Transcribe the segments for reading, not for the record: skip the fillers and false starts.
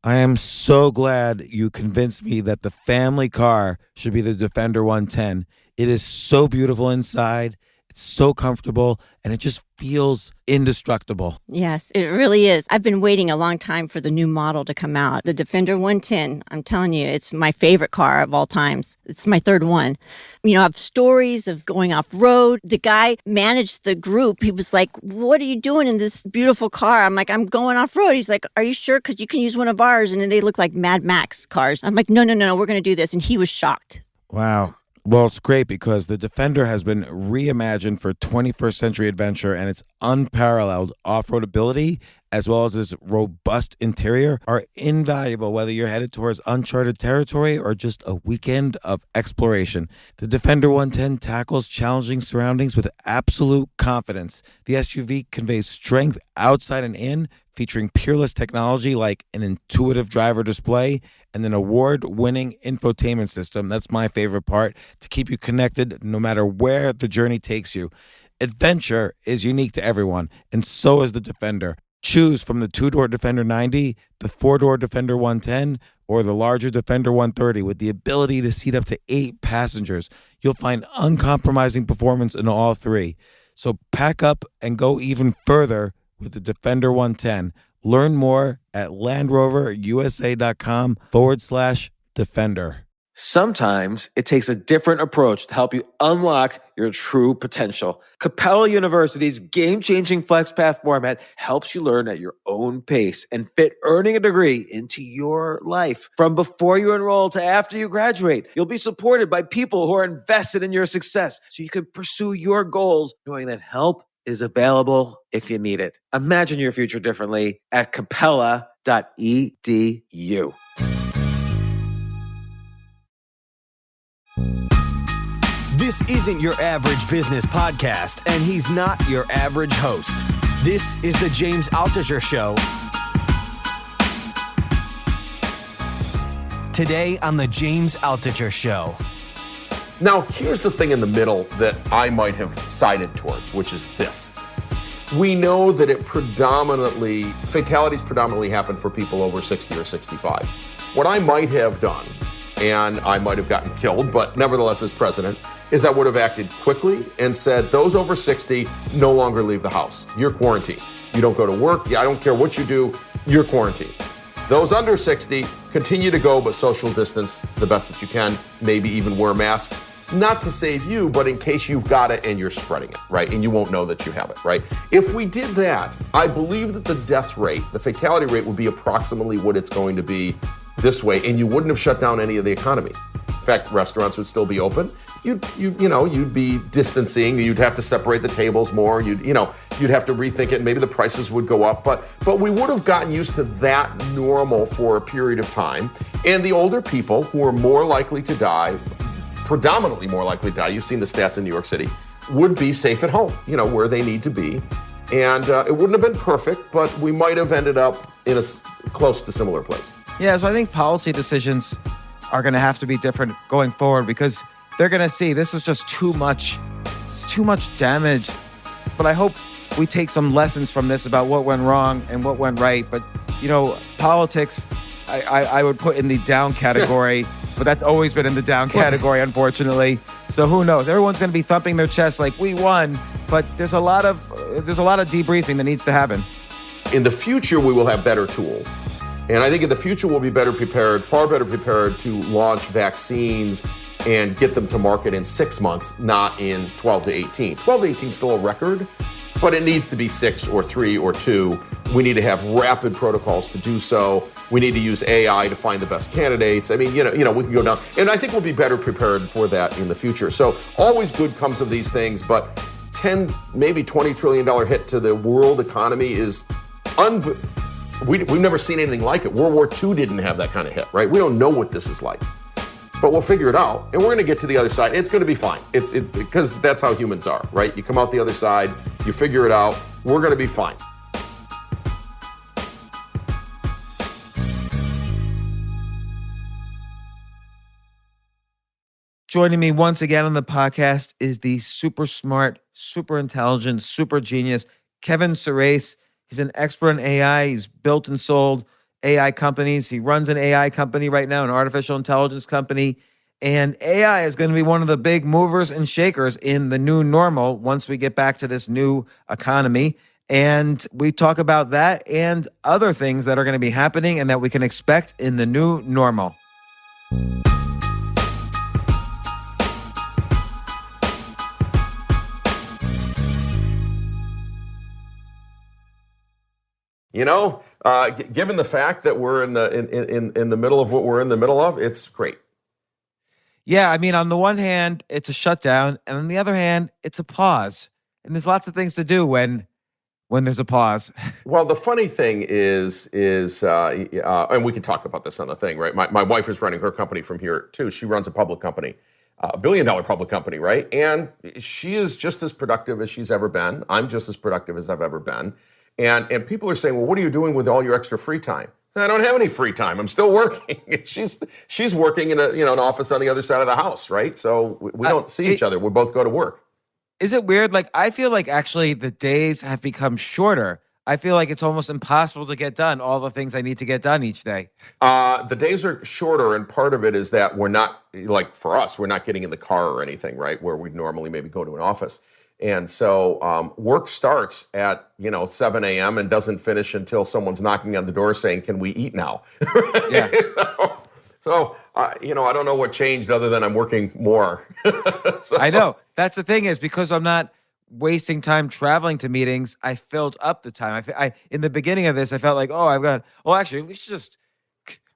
I am so glad you convinced me that the family car should be the Defender 110. It is so beautiful inside, it's so comfortable, and it just feels indestructible. Yes, it really is. I've been waiting a long time for the new model to come out. The Defender 110, I'm telling you, it's my favorite car of all times. It's my third one. You know, I have stories of going off road. The guy managed the group. He was like, "What are you doing in this beautiful car?" I'm like, "I'm going off road." He's like, "Are you sure? Because you can use one of ours." And then they look like Mad Max cars. I'm like, no, we're going to do this. And he was shocked. Wow. Well, it's great because the Defender has been reimagined for 21st century adventure, and its unparalleled off-road ability as well as its robust interior are invaluable whether you're headed towards uncharted territory or just a weekend of exploration. The Defender 110 tackles challenging surroundings with absolute confidence. The SUV conveys strength outside and in, featuring peerless technology like an intuitive driver display and an award-winning infotainment system. That's my favorite part, to keep you connected no matter where the journey takes you. Adventure is unique to everyone, and so is the Defender. Choose from the two-door Defender 90, the four-door Defender 110, or the larger Defender 130 with the ability to seat up to 8 passengers. You'll find uncompromising performance in all three. So pack up and go even further with the Defender 110. Learn more at LandRoverUSA.com/Defender. Sometimes it takes a different approach to help you unlock your true potential. Capella University's game-changing FlexPath format helps you learn at your own pace and fit earning a degree into your life. From before you enroll to after you graduate, you'll be supported by people who are invested in your success so you can pursue your goals knowing that help is available if you need it. Imagine your future differently at capella.edu. This isn't your average business podcast, and he's not your average host. This is the James Altucher Show. Today on the James Altucher Show. Now, here's the thing in the middle that I might have sided towards, which is this. We know that fatalities predominantly happen for people over 60 or 65. What I might have done, and I might have gotten killed, but nevertheless as president, is I would have acted quickly and said, those over 60 no longer leave the house. You're quarantined. You don't go to work. I don't care what you do. You're quarantined. Those under 60, continue to go, but social distance the best that you can. Maybe even wear masks. Not to save you, but in case you've got it and you're spreading it, right? And you won't know that you have it, right? If we did that, I believe that the death rate, the fatality rate would be approximately what it's going to be this way, and you wouldn't have shut down any of the economy. In fact, restaurants would still be open. You'd be distancing. You'd have to separate the tables more. You'd have to rethink it. Maybe the prices would go up, but we would have gotten used to that normal for a period of time. And the older people who are more likely to die, predominantly more likely to die, you've seen the stats in New York City, would be safe at home, where they need to be. And it wouldn't have been perfect, but we might have ended up in a close to similar place. Yeah, so I think policy decisions are going to have to be different going forward because they're going to see this is just too much. It's too much damage. But I hope we take some lessons from this about what went wrong and what went right. But, politics, I would put in the down category, but that's always been in the down category, unfortunately. So who knows? Everyone's going to be thumping their chest like we won, but there's a lot of debriefing that needs to happen. In the future, we will have better tools. And I think in the future, we'll be far better prepared to launch vaccines and get them to market in 6 months, not in 12 to 18. 12 to 18 is still a record, but it needs to be 6 or 3 or 2. We need to have rapid protocols to do so. We need to use AI to find the best candidates. I mean, we can go down. And I think we'll be better prepared for that in the future. So always good comes of these things, but maybe $20 trillion hit to the world economy is we've never seen anything like it. World War II didn't have that kind of hit, right? We don't know what this is like. But we'll figure it out, and we're going to get to the other side. It's going to be fine. Because that's how humans are, right? You come out the other side, you figure it out. We're going to be fine. Joining me once again on the podcast is the super smart, super intelligent, super genius, Kevin Surace. He's an expert in AI. He's built and sold AI companies. He runs an AI company right now, an artificial intelligence company. And AI is going to be one of the big movers and shakers in the new normal once we get back to this new economy. And we talk about that and other things that are going to be happening and that we can expect in the new normal. You know, given the fact that we're in the middle of what we're in the middle of, it's great. Yeah, I mean, on the one hand, it's a shutdown, and on the other hand, it's a pause. And there's lots of things to do when there's a pause. Well, the funny thing is, and we can talk about this on the thing, right? My wife is running her company from here too. She runs a public company, a $1 billion public company, right? And she is just as productive as she's ever been. I'm just as productive as I've ever been. And people are saying, well, what are you doing with all your extra free time? I don't have any free time. I'm still working. She's working in an office on the other side of the house, right? So we don't see each other. We both go to work. Is it weird? Like, I feel like actually the days have become shorter. I feel like it's almost impossible to get done all the things I need to get done each day. The days are shorter, and part of it is that we're not, like for us, we're not getting in the car or anything, right? Where we'd normally maybe go to an office. And so work starts at 7 a.m. and doesn't finish until someone's knocking on the door saying, "Can we eat now?" Yeah. So I don't know what changed other than I'm working more. I know. That's the thing is because I'm not wasting time traveling to meetings, I filled up the time. I in the beginning of this, I felt like, actually, we should just,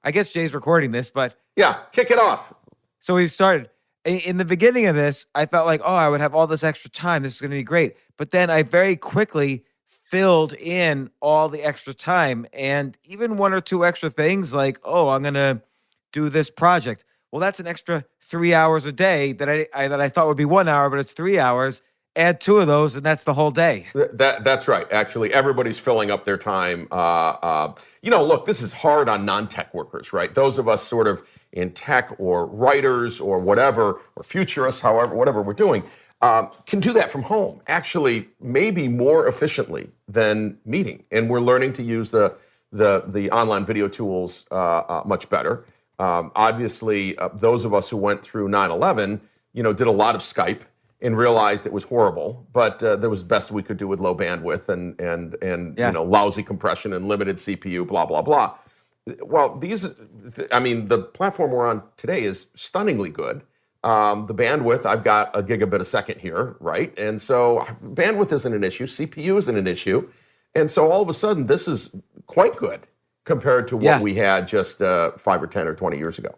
I guess Jay's recording this, but. Yeah, kick it off. So we started. In the beginning of this, I felt like, I would have all this extra time. This is going to be great. But then I very quickly filled in all the extra time and even one or two extra things like, I'm going to do this project. Well, that's an extra 3 hours a day that I thought would be 1 hour, but it's 3 hours. Add two of those, and that's the whole day. That's right. Actually, everybody's filling up their time. Look, this is hard on non-tech workers, right? Those of us sort of in tech or writers or whatever, or futurists, whatever we're doing, can do that from home, actually, maybe more efficiently than meeting. And we're learning to use the online video tools much better. Obviously, those of us who went through 9/11, did a lot of Skype and realized it was horrible, but that was the best we could do with low bandwidth and lousy compression and limited CPU, blah, blah, blah. Well, the platform we're on today is stunningly good. The bandwidth, I've got a gigabit a second here, right? And so bandwidth isn't an issue, CPU isn't an issue. And so all of a sudden, this is quite good compared to what we had just 5 or 10 or 20 years ago.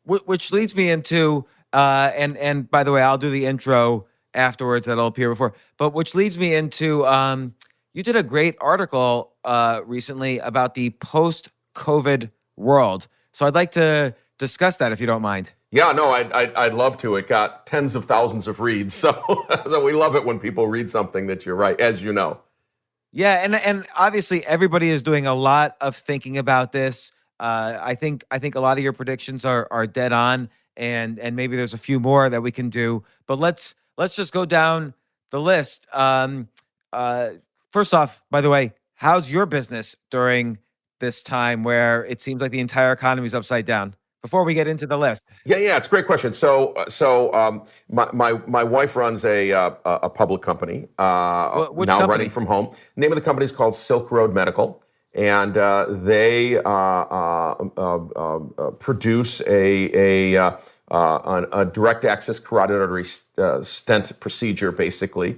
Which leads me into, and by the way, I'll do the intro afterwards that'll appear before, but which leads me into, you did a great article recently about the post-COVID world. So I'd like to discuss that if you don't mind. Yeah, no, I'd love to. It got tens of thousands of reads. So we love it when people read something that you're right, as you know. Yeah, and obviously everybody is doing a lot of thinking about this. I think a lot of your predictions are dead on, and maybe there's a few more that we can do. But let's just go down the list. First off, by the way, how's your business during this time where it seems like the entire economy is upside down? Before we get into the list. Yeah, it's a great question. So my wife runs a public company now company? running from home. The name of the company is called Silk Road Medical, and they produce a direct access carotid artery stent procedure, basically.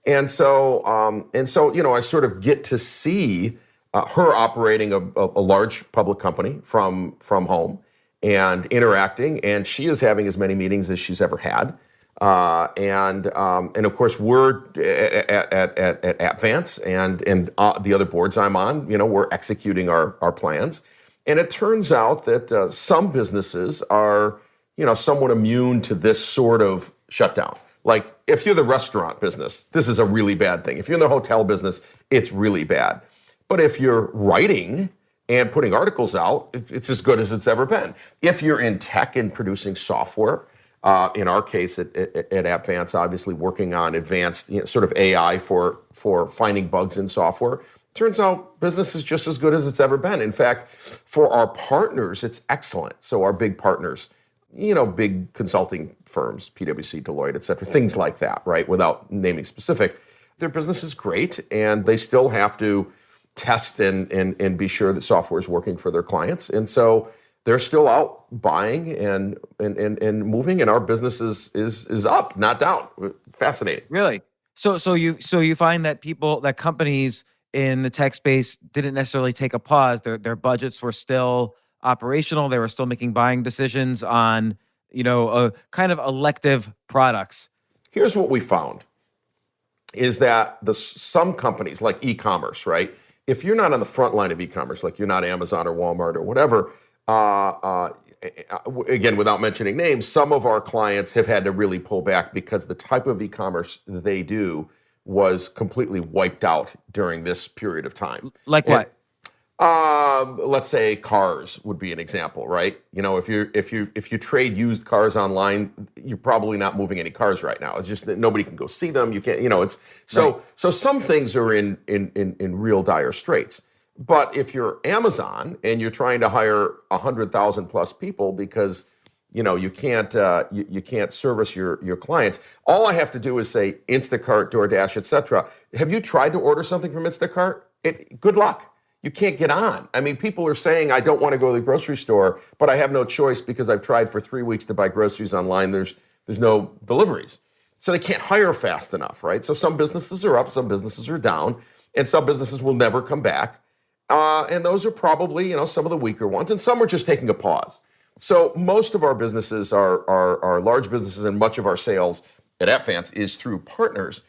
And so I sort of get to see her operating a large public company from home and interacting, and she is having as many meetings as she's ever had. And of course, we're at Advance and the other boards I'm on, we're executing our plans. And it turns out that some businesses are, somewhat immune to this sort of shutdown. Like if you're the restaurant business, this is a really bad thing. If you're in the hotel business, it's really bad. But if you're writing and putting articles out, it's as good as it's ever been. If you're in tech and producing software, in our case at Advance, obviously working on advanced sort of AI for finding bugs in software, Turns out business is just as good as it's ever been. In fact, for our partners, it's excellent. So our big partners, big consulting firms, PwC, Deloitte, et cetera, things like that, right? Without naming specific, their business is great, and they still have to test and be sure that software is working for their clients. And so they're still out buying and moving, and our business is up, not down. Fascinating. Really? So you find that companies in the tech space didn't necessarily take a pause. Their budgets were still operational. They were still making buying decisions on, kind of elective products. Here's what we found is that some companies like e-commerce, right? If you're not on the front line of e-commerce, like you're not Amazon or Walmart or whatever, again, without mentioning names, some of our clients have had to really pull back because the type of e-commerce they do was completely wiped out during this period of time. Like what? Let's say cars would be an example, right? If you trade used cars online, you're probably not moving any cars right now. It's just that nobody can go see them. You can't, it's so right. So some things are in real dire straits. But if you're Amazon and you're trying to hire 100,000 plus people because you can't service your clients, all I have to do is say Instacart, DoorDash, etc. Have you tried to order something from Instacart? Good luck. You can't get on. I mean, people are saying, I don't want to go to the grocery store, but I have no choice because I've tried for 3 weeks to buy groceries online. There's no deliveries. So they can't hire fast enough, right? So some businesses are up, some businesses are down, and some businesses will never come back. And those are probably, some of the weaker ones, and some are just taking a pause. So most of our businesses are large businesses, and much of our sales at AppVance is through partners.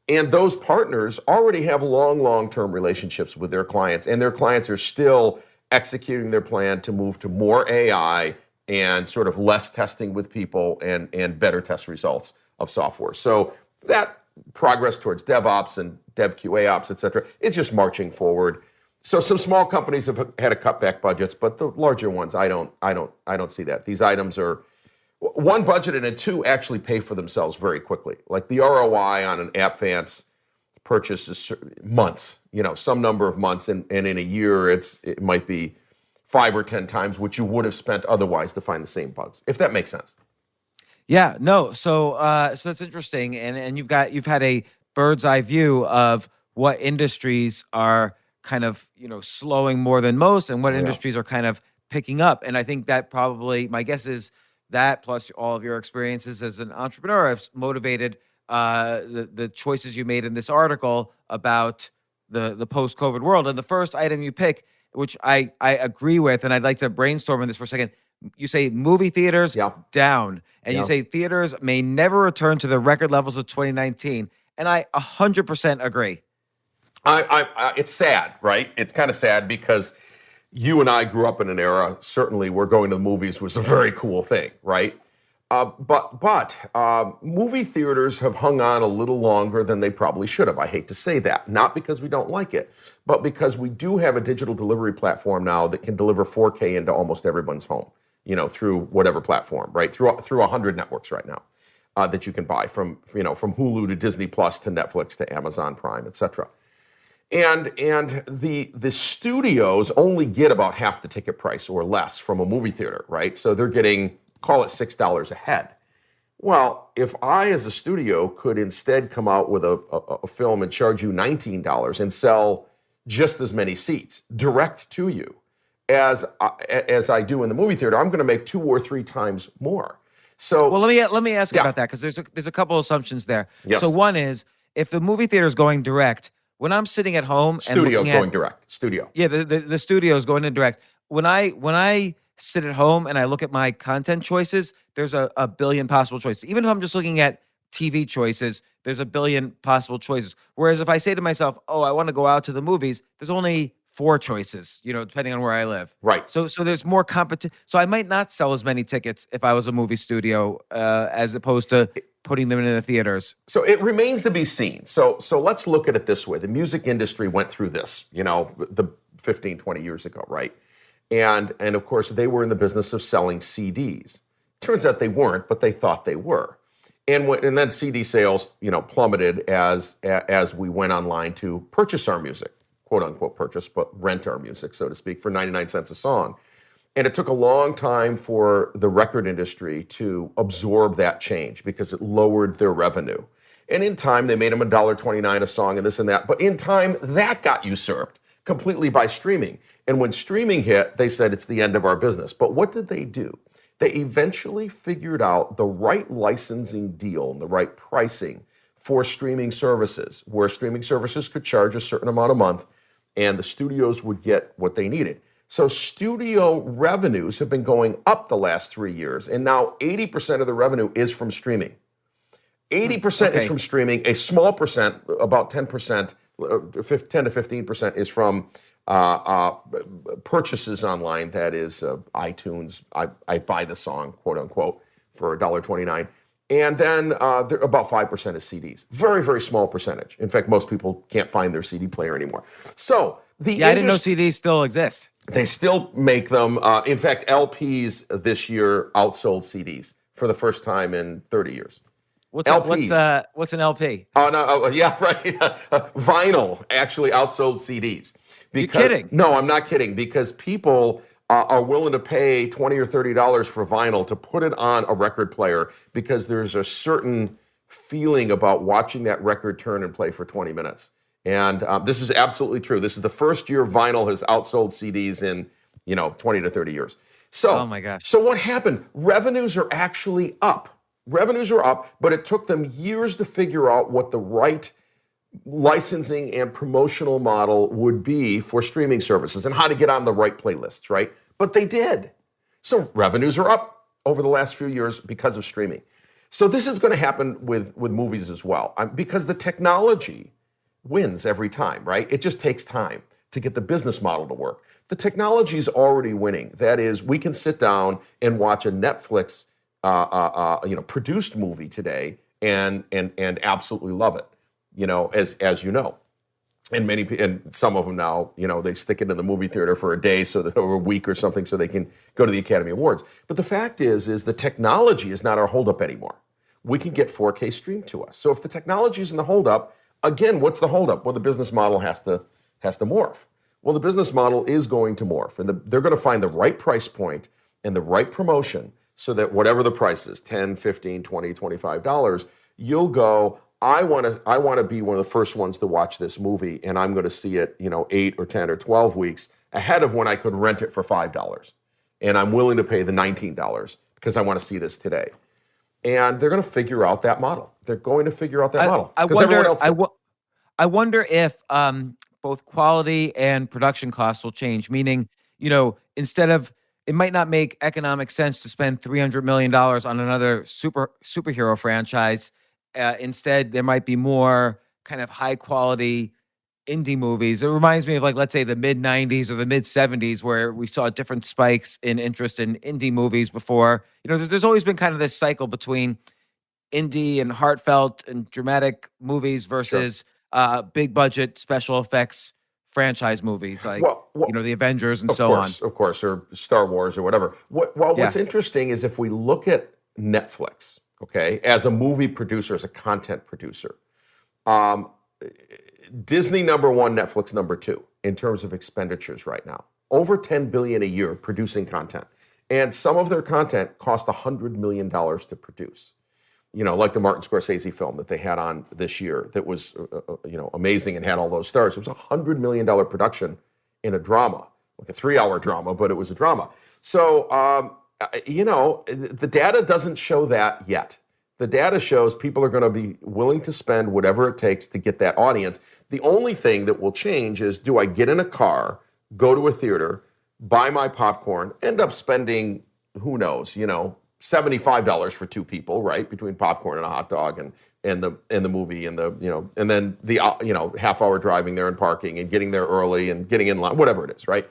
And those partners already have long-term relationships with their clients, and their clients are still executing their plan to move to more AI and sort of less testing with people and better test results of software. So that progress towards DevOps and DevQAOps, et cetera, it's just marching forward. So some small companies have had to cut back budgets, but the larger ones, I don't see that. These items are one, budgeted, and two, actually pay for themselves very quickly. Like the ROI on an AppVance purchase is months, some number of months, and in a year it might be 5 or 10 times what you would have spent otherwise to find the same bugs, if that makes sense. Yeah, no. So that's interesting, and you've had a bird's eye view of what industries are kind of slowing more than most, and what industries are kind of picking up. And I think that probably, my guess is that plus all of your experiences as an entrepreneur have motivated the choices you made in this article about the post-COVID world. And the first item you pick, which I agree with, and I'd like to brainstorm on this for a second. You say movie theaters down, and you say theaters may never return to the record levels of 2019. And I 100% agree. It's sad, right? It's kind of sad because you and I grew up in an era, certainly, where going to the movies was a very cool thing, right? But movie theaters have hung on a little longer than they probably should have. I hate to say that, not because we don't like it, but because we do have a digital delivery platform now that can deliver 4K into almost everyone's home, through whatever platform, right? Through 100 networks right now that you can buy from Hulu to Disney Plus to Netflix to Amazon Prime, et cetera. And the studios only get about half the ticket price or less from a movie theater, right? So they're getting, call it $6 a head. Well, if I as a studio could instead come out with a film and charge you $19 and sell just as many seats direct to you as I do in the movie theater, I'm going to make 2 or 3 times more. So, well, let me ask about that, because there's a couple assumptions there. Yes. So one is, if the movie theater is going direct, when I'm sitting at home Studio's going direct. Studio. Yeah, the studio is going to direct. When I sit at home and I look at my content choices, there's a billion possible choices. Even if I'm just looking at TV choices, there's a billion possible choices. Whereas if I say to myself, oh, I want to go out to the movies, there's only 4 choices, depending on where I live. Right. So there's more competition. So I might not sell as many tickets if I was a movie studio as opposed to putting them in the theaters. So it remains to be seen. So let's look at it this way. The music industry went through this, the 15, 20 years ago, right? And of course, they were in the business of selling CDs. Turns out they weren't, but they thought they were. And then CD sales, plummeted as we went online to purchase our music. quote unquote purchase, but rent our music, so to speak, for 99 cents a song. And it took a long time for the record industry to absorb that change because it lowered their revenue. And in time, they made them $1.29 a song and this and that. But in time, that got usurped completely by streaming. And when streaming hit, they said it's the end of our business. But what did they do? They eventually figured out the right licensing deal and the right pricing for streaming services, where streaming services could charge a certain amount a month and the studios would get what they needed. So studio revenues have been going up the last 3 years, and now 80% of the revenue is from streaming. 80% is from streaming. A small percent, about 10%, 10 to 15% is from purchases online. That is iTunes. I buy the song, quote unquote, for $1.29. And then about 5% is CDs. Very, very small percentage. In fact, most people can't find their CD player anymore. So I didn't know CDs still exist. They still make them. In fact, LPs this year outsold CDs for the first time in 30 years. What's an LP? Oh, no, yeah, right. Vinyl actually outsold CDs. You're kidding? No, I'm not kidding, because people are willing to pay $20 or $30 for vinyl to put it on a record player because there's a certain feeling about watching that record turn and play for 20 minutes. And this is absolutely true. This is the first year vinyl has outsold CDs in, 20 to 30 years. So, oh my gosh. So what happened? Revenues are actually up. Revenues are up, but it took them years to figure out what the right licensing and promotional model would be for streaming services and how to get on the right playlists, right? But they did. So revenues are up over the last few years because of streaming. So this is going to happen with movies as well, because the technology wins every time, right? It just takes time to get the business model to work. The technology is already winning. That is, we can sit down and watch a Netflix produced movie today and absolutely love it, as you know. And some of them now, they stick it in the movie theater for a day, so that over a week or something, so they can go to the Academy Awards. But the fact is the technology is not our holdup anymore. We can get 4K streamed to us. So if the technology is in the holdup, again, what's the holdup? Well, the business model has to morph. Well, the business model is going to morph, and they're going to find the right price point and the right promotion so that whatever the price is, $10, $15, $20, $25, you'll go, I want to be one of the first ones to watch this movie, and I'm going to see it, 8 or 10 or 12 weeks ahead of when I could rent it for $5. And I'm willing to pay the $19 because I want to see this today. And they're going to figure out that model. They're going to figure out that model. I wonder if both quality and production costs will change. Meaning, instead of, it might not make economic sense to spend $300 million on another superhero franchise. Instead, there might be more kind of high quality indie movies. It reminds me of, like, let's say the mid 90s or the mid 70s, where we saw different spikes in interest in indie movies before. There's always been kind of this cycle between indie and heartfelt and dramatic movies versus big budget special effects franchise movies, like the Avengers and so on. Of course, or Star Wars or whatever. What's interesting is if we look at Netflix, okay, as a movie producer, as a content producer, Disney number one, Netflix number two in terms of expenditures right now. Over $10 billion a year producing content. And some of their content cost $100 million to produce. Like the Martin Scorsese film that they had on this year that was, amazing and had all those stars. It was a $100 million production in a drama, like a 3-hour drama, but it was a drama. So, the data doesn't show that yet. The data shows people are going to be willing to spend whatever it takes to get that audience. The only thing that will change is, do I get in a car, go to a theater, buy my popcorn, end up spending, who knows, $75 for two people, right? Between popcorn and a hot dog and the movie and and then the half-hour driving there and parking and getting there early and getting in line, whatever it is, right?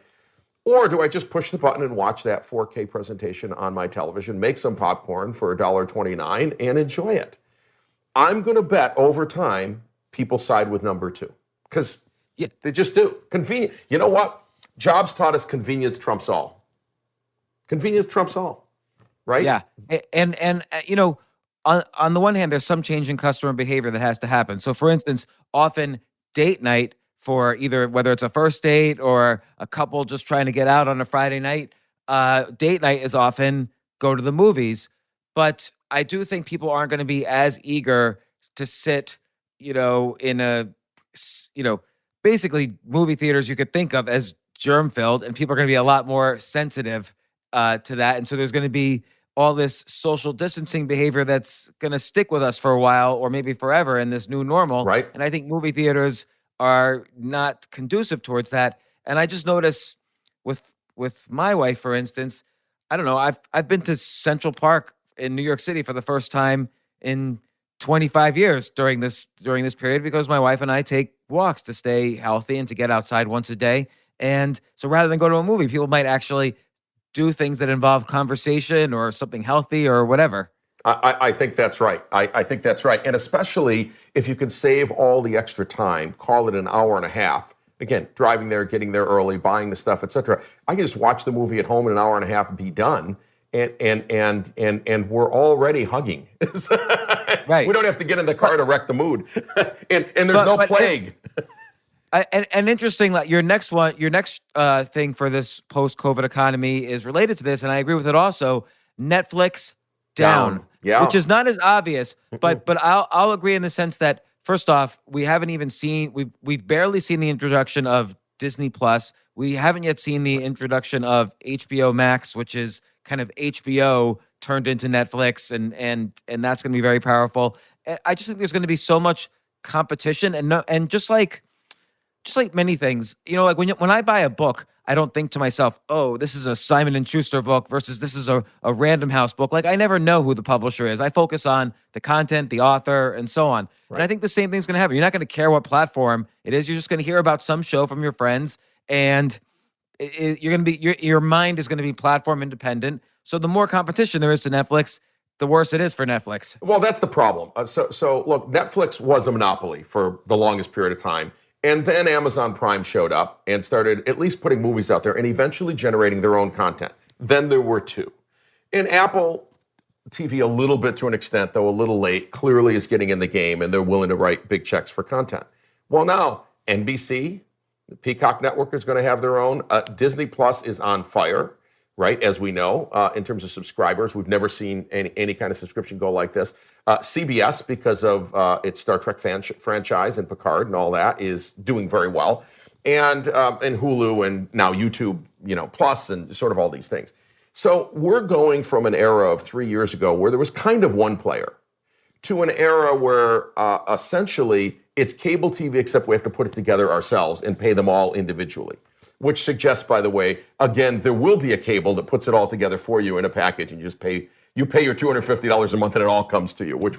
Or do I just push the button and watch that 4K presentation on my television, make some popcorn for $1.29 and enjoy it? I'm going to bet over time people side with number two, because they just do. Convenient. You know what? Jobs taught us convenience trumps all. Convenience trumps all. Right? Yeah. And on the one hand, there's some change in customer behavior that has to happen. So, for instance, often date night for either whether it's a first date or a couple just trying to get out on a Friday night. Date night is often go to the movies, but I do think people aren't going to be as eager to sit, in basically movie theaters you could think of as germ filled, and people are going to be a lot more sensitive to that. And so there's going to be all this social distancing behavior that's going to stick with us for a while or maybe forever in this new normal. Right. And I think movie theaters are not conducive towards that. And I just notice with my wife, for instance, I don't know, I've been to Central Park in New York City for the first time in 25 years during this period, because my wife and I take walks to stay healthy and to get outside once a day. And so rather than go to a movie, people might actually do things that involve conversation or something healthy or whatever. I think that's right. I think that's right. And especially if you can save all the extra time, call it an hour and a half. Again, driving there, getting there early, buying the stuff, etc. I can just watch the movie at home in an hour and a half and be done. And we're already hugging. Right. We don't have to get in the car to wreck the mood. and there's no plague. And interesting, like your next thing for this post-COVID economy is related to this, and I agree with it also. Netflix down. Yeah. Which is not as obvious, but I'll agree in the sense that first off, we haven't even seen we've barely seen the introduction of Disney Plus. We haven't yet seen the introduction of HBO Max, which is kind of HBO turned into Netflix, and that's going to be very powerful. And I just think there's going to be so much competition, and just like many things, like when I buy a book, I don't think to myself, oh, this is a Simon & Schuster book versus this is a Random House book. Like, I never know who the publisher is. I focus on the content, the author, and so on. Right. And I think the same thing's going to happen. You're not going to care what platform it is. You're just going to hear about some show from your friends, and you're going to be your mind is going to be platform independent. So the more competition there is to Netflix, the worse it is for Netflix. Well, that's the problem. So look, Netflix was a monopoly for the longest period of time. And then Amazon Prime showed up and started at least putting movies out there and eventually generating their own content. Then there were two. And Apple TV, a little bit to an extent, though a little late, clearly is getting in the game, and they're willing to write big checks for content. Well, now NBC, the Peacock Network is going to have their own. Disney Plus is on fire, right, as we know, in terms of subscribers. We've never seen any kind of subscription go like this. CBS, because of its Star Trek franchise and Picard and all that, is doing very well. And Hulu and now YouTube, Plus and sort of all these things. So we're going from an era of 3 years ago where there was kind of one player to an era where essentially it's cable TV, except we have to put it together ourselves and pay them all individually. Which suggests, by the way, again, there will be a cable that puts it all together for you in a package, and you pay your $250 a month and it all comes to you, which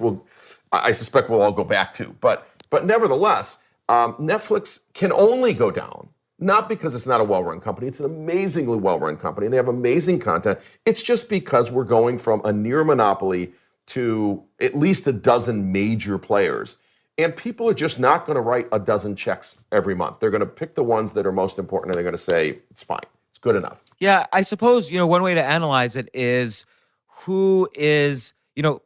I suspect we'll all go back to. But nevertheless, Netflix can only go down, not because it's not a well-run company. It's an amazingly well-run company, and they have amazing content. It's just because we're going from a near monopoly to at least a dozen major players. And people are just not going to write a dozen checks every month. They're going to pick the ones that are most important, and they're going to say, it's fine. It's good enough. Yeah, I suppose, one way to analyze it is who is,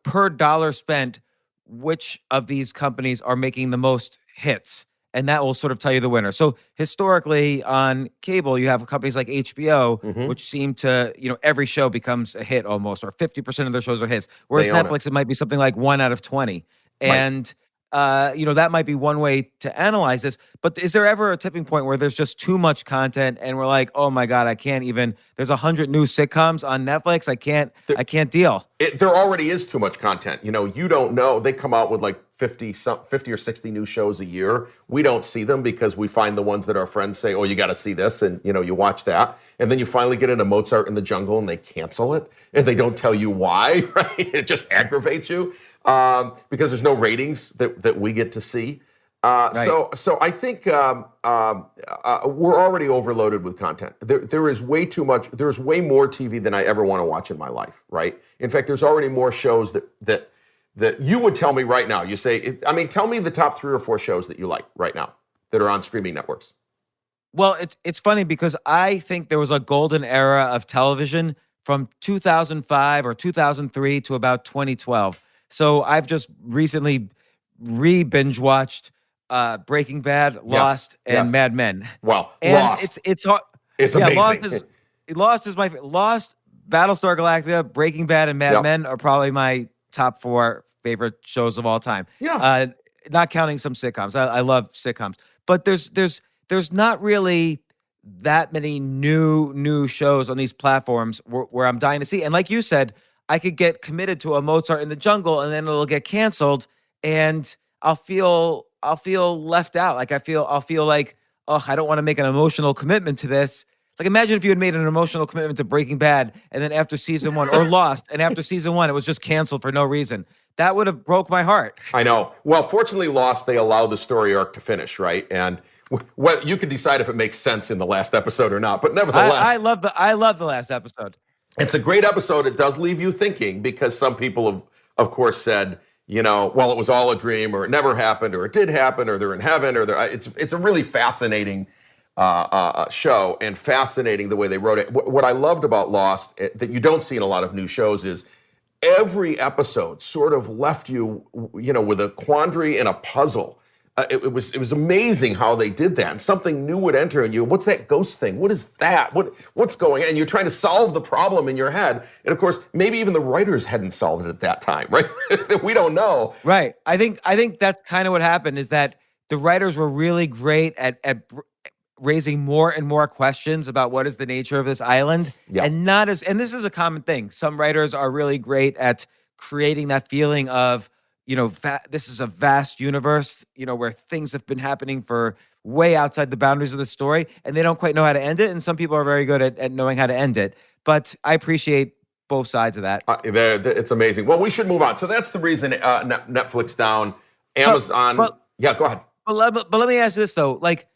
per dollar spent, which of these companies are making the most hits. And that will sort of tell you the winner. So historically on cable, you have companies like HBO, which seem to, every show becomes a hit almost, or 50% of their shows are hits. Whereas Netflix, it might be something like 1 out of 20. And that might be one way to analyze this. But is there ever a tipping point where there's just too much content and we're like, oh my God, I can't even, there's 100 new sitcoms on Netflix. I can't deal. There already is too much content. You don't know. They come out with like 50 or 60 new shows a year. We don't see them because we find the ones that our friends say, oh, you got to see this. And, you watch that. And then you finally get into Mozart in the Jungle and they cancel it. And they don't tell you why, right? It just aggravates you. Because there's no ratings that we get to see. Right. So I think we're already overloaded with content. There is way too much. There's way more TV than I ever want to watch in my life, right? In fact, there's already more shows that you would tell me right now. You say, tell me the top 3 or 4 shows that you like right now that are on streaming networks. Well, it's funny because I think there was a golden era of television from 2005 or 2003 to about 2012. So I've just recently binge watched Breaking Bad, Lost, and yes. Mad Men. Well, And Lost. it's hard. It's Yeah, amazing. Lost is my Lost, Battlestar Galactica, Breaking Bad, and Mad Yep. Men are probably my top 4 favorite shows of all time. Yeah. Not counting some sitcoms. I love sitcoms, but there's not really that many new shows on these platforms where I'm dying to see. And like you said, I could get committed to a Mozart in the Jungle, and then it'll get canceled, and I'll feel left out. Like I'll feel like, oh, I don't want to make an emotional commitment to this. Like imagine if you had made an emotional commitment to Breaking Bad, and then after season 1, or Lost, and after season 1 it was just canceled for no reason. That would have broke my heart. I know. Well, fortunately, Lost, they allow the story arc to finish, right? And well, you can decide if it makes sense in the last episode or not. But nevertheless, I love the last episode. it's a great episode. It does leave you thinking because some people have, of course, said, well, it was all a dream, or it never happened, or it did happen, or they're in heaven, or it's a really fascinating show, and fascinating the way they wrote it. What I loved about Lost that you don't see in a lot of new shows is every episode sort of left you, with a quandary and a puzzle. It was amazing how they did that. And something new would enter in you. What's that ghost thing? What is that? What's going on? And you're trying to solve the problem in your head. And of course, maybe even the writers hadn't solved it at that time, right? We don't know. Right. I think that's kind of what happened, is that the writers were really great at raising more and more questions about what is the nature of this island. Yeah. And this is a common thing. Some writers are really great at creating that feeling of, this is a vast universe, where things have been happening for way outside the boundaries of the story, and they don't quite know how to end it. And some people are very good at knowing how to end it. But I appreciate both sides of that. It's amazing. Well, we should move on. So that's the reason Netflix down, Amazon. Yeah, go ahead. But let me ask this, though. Like,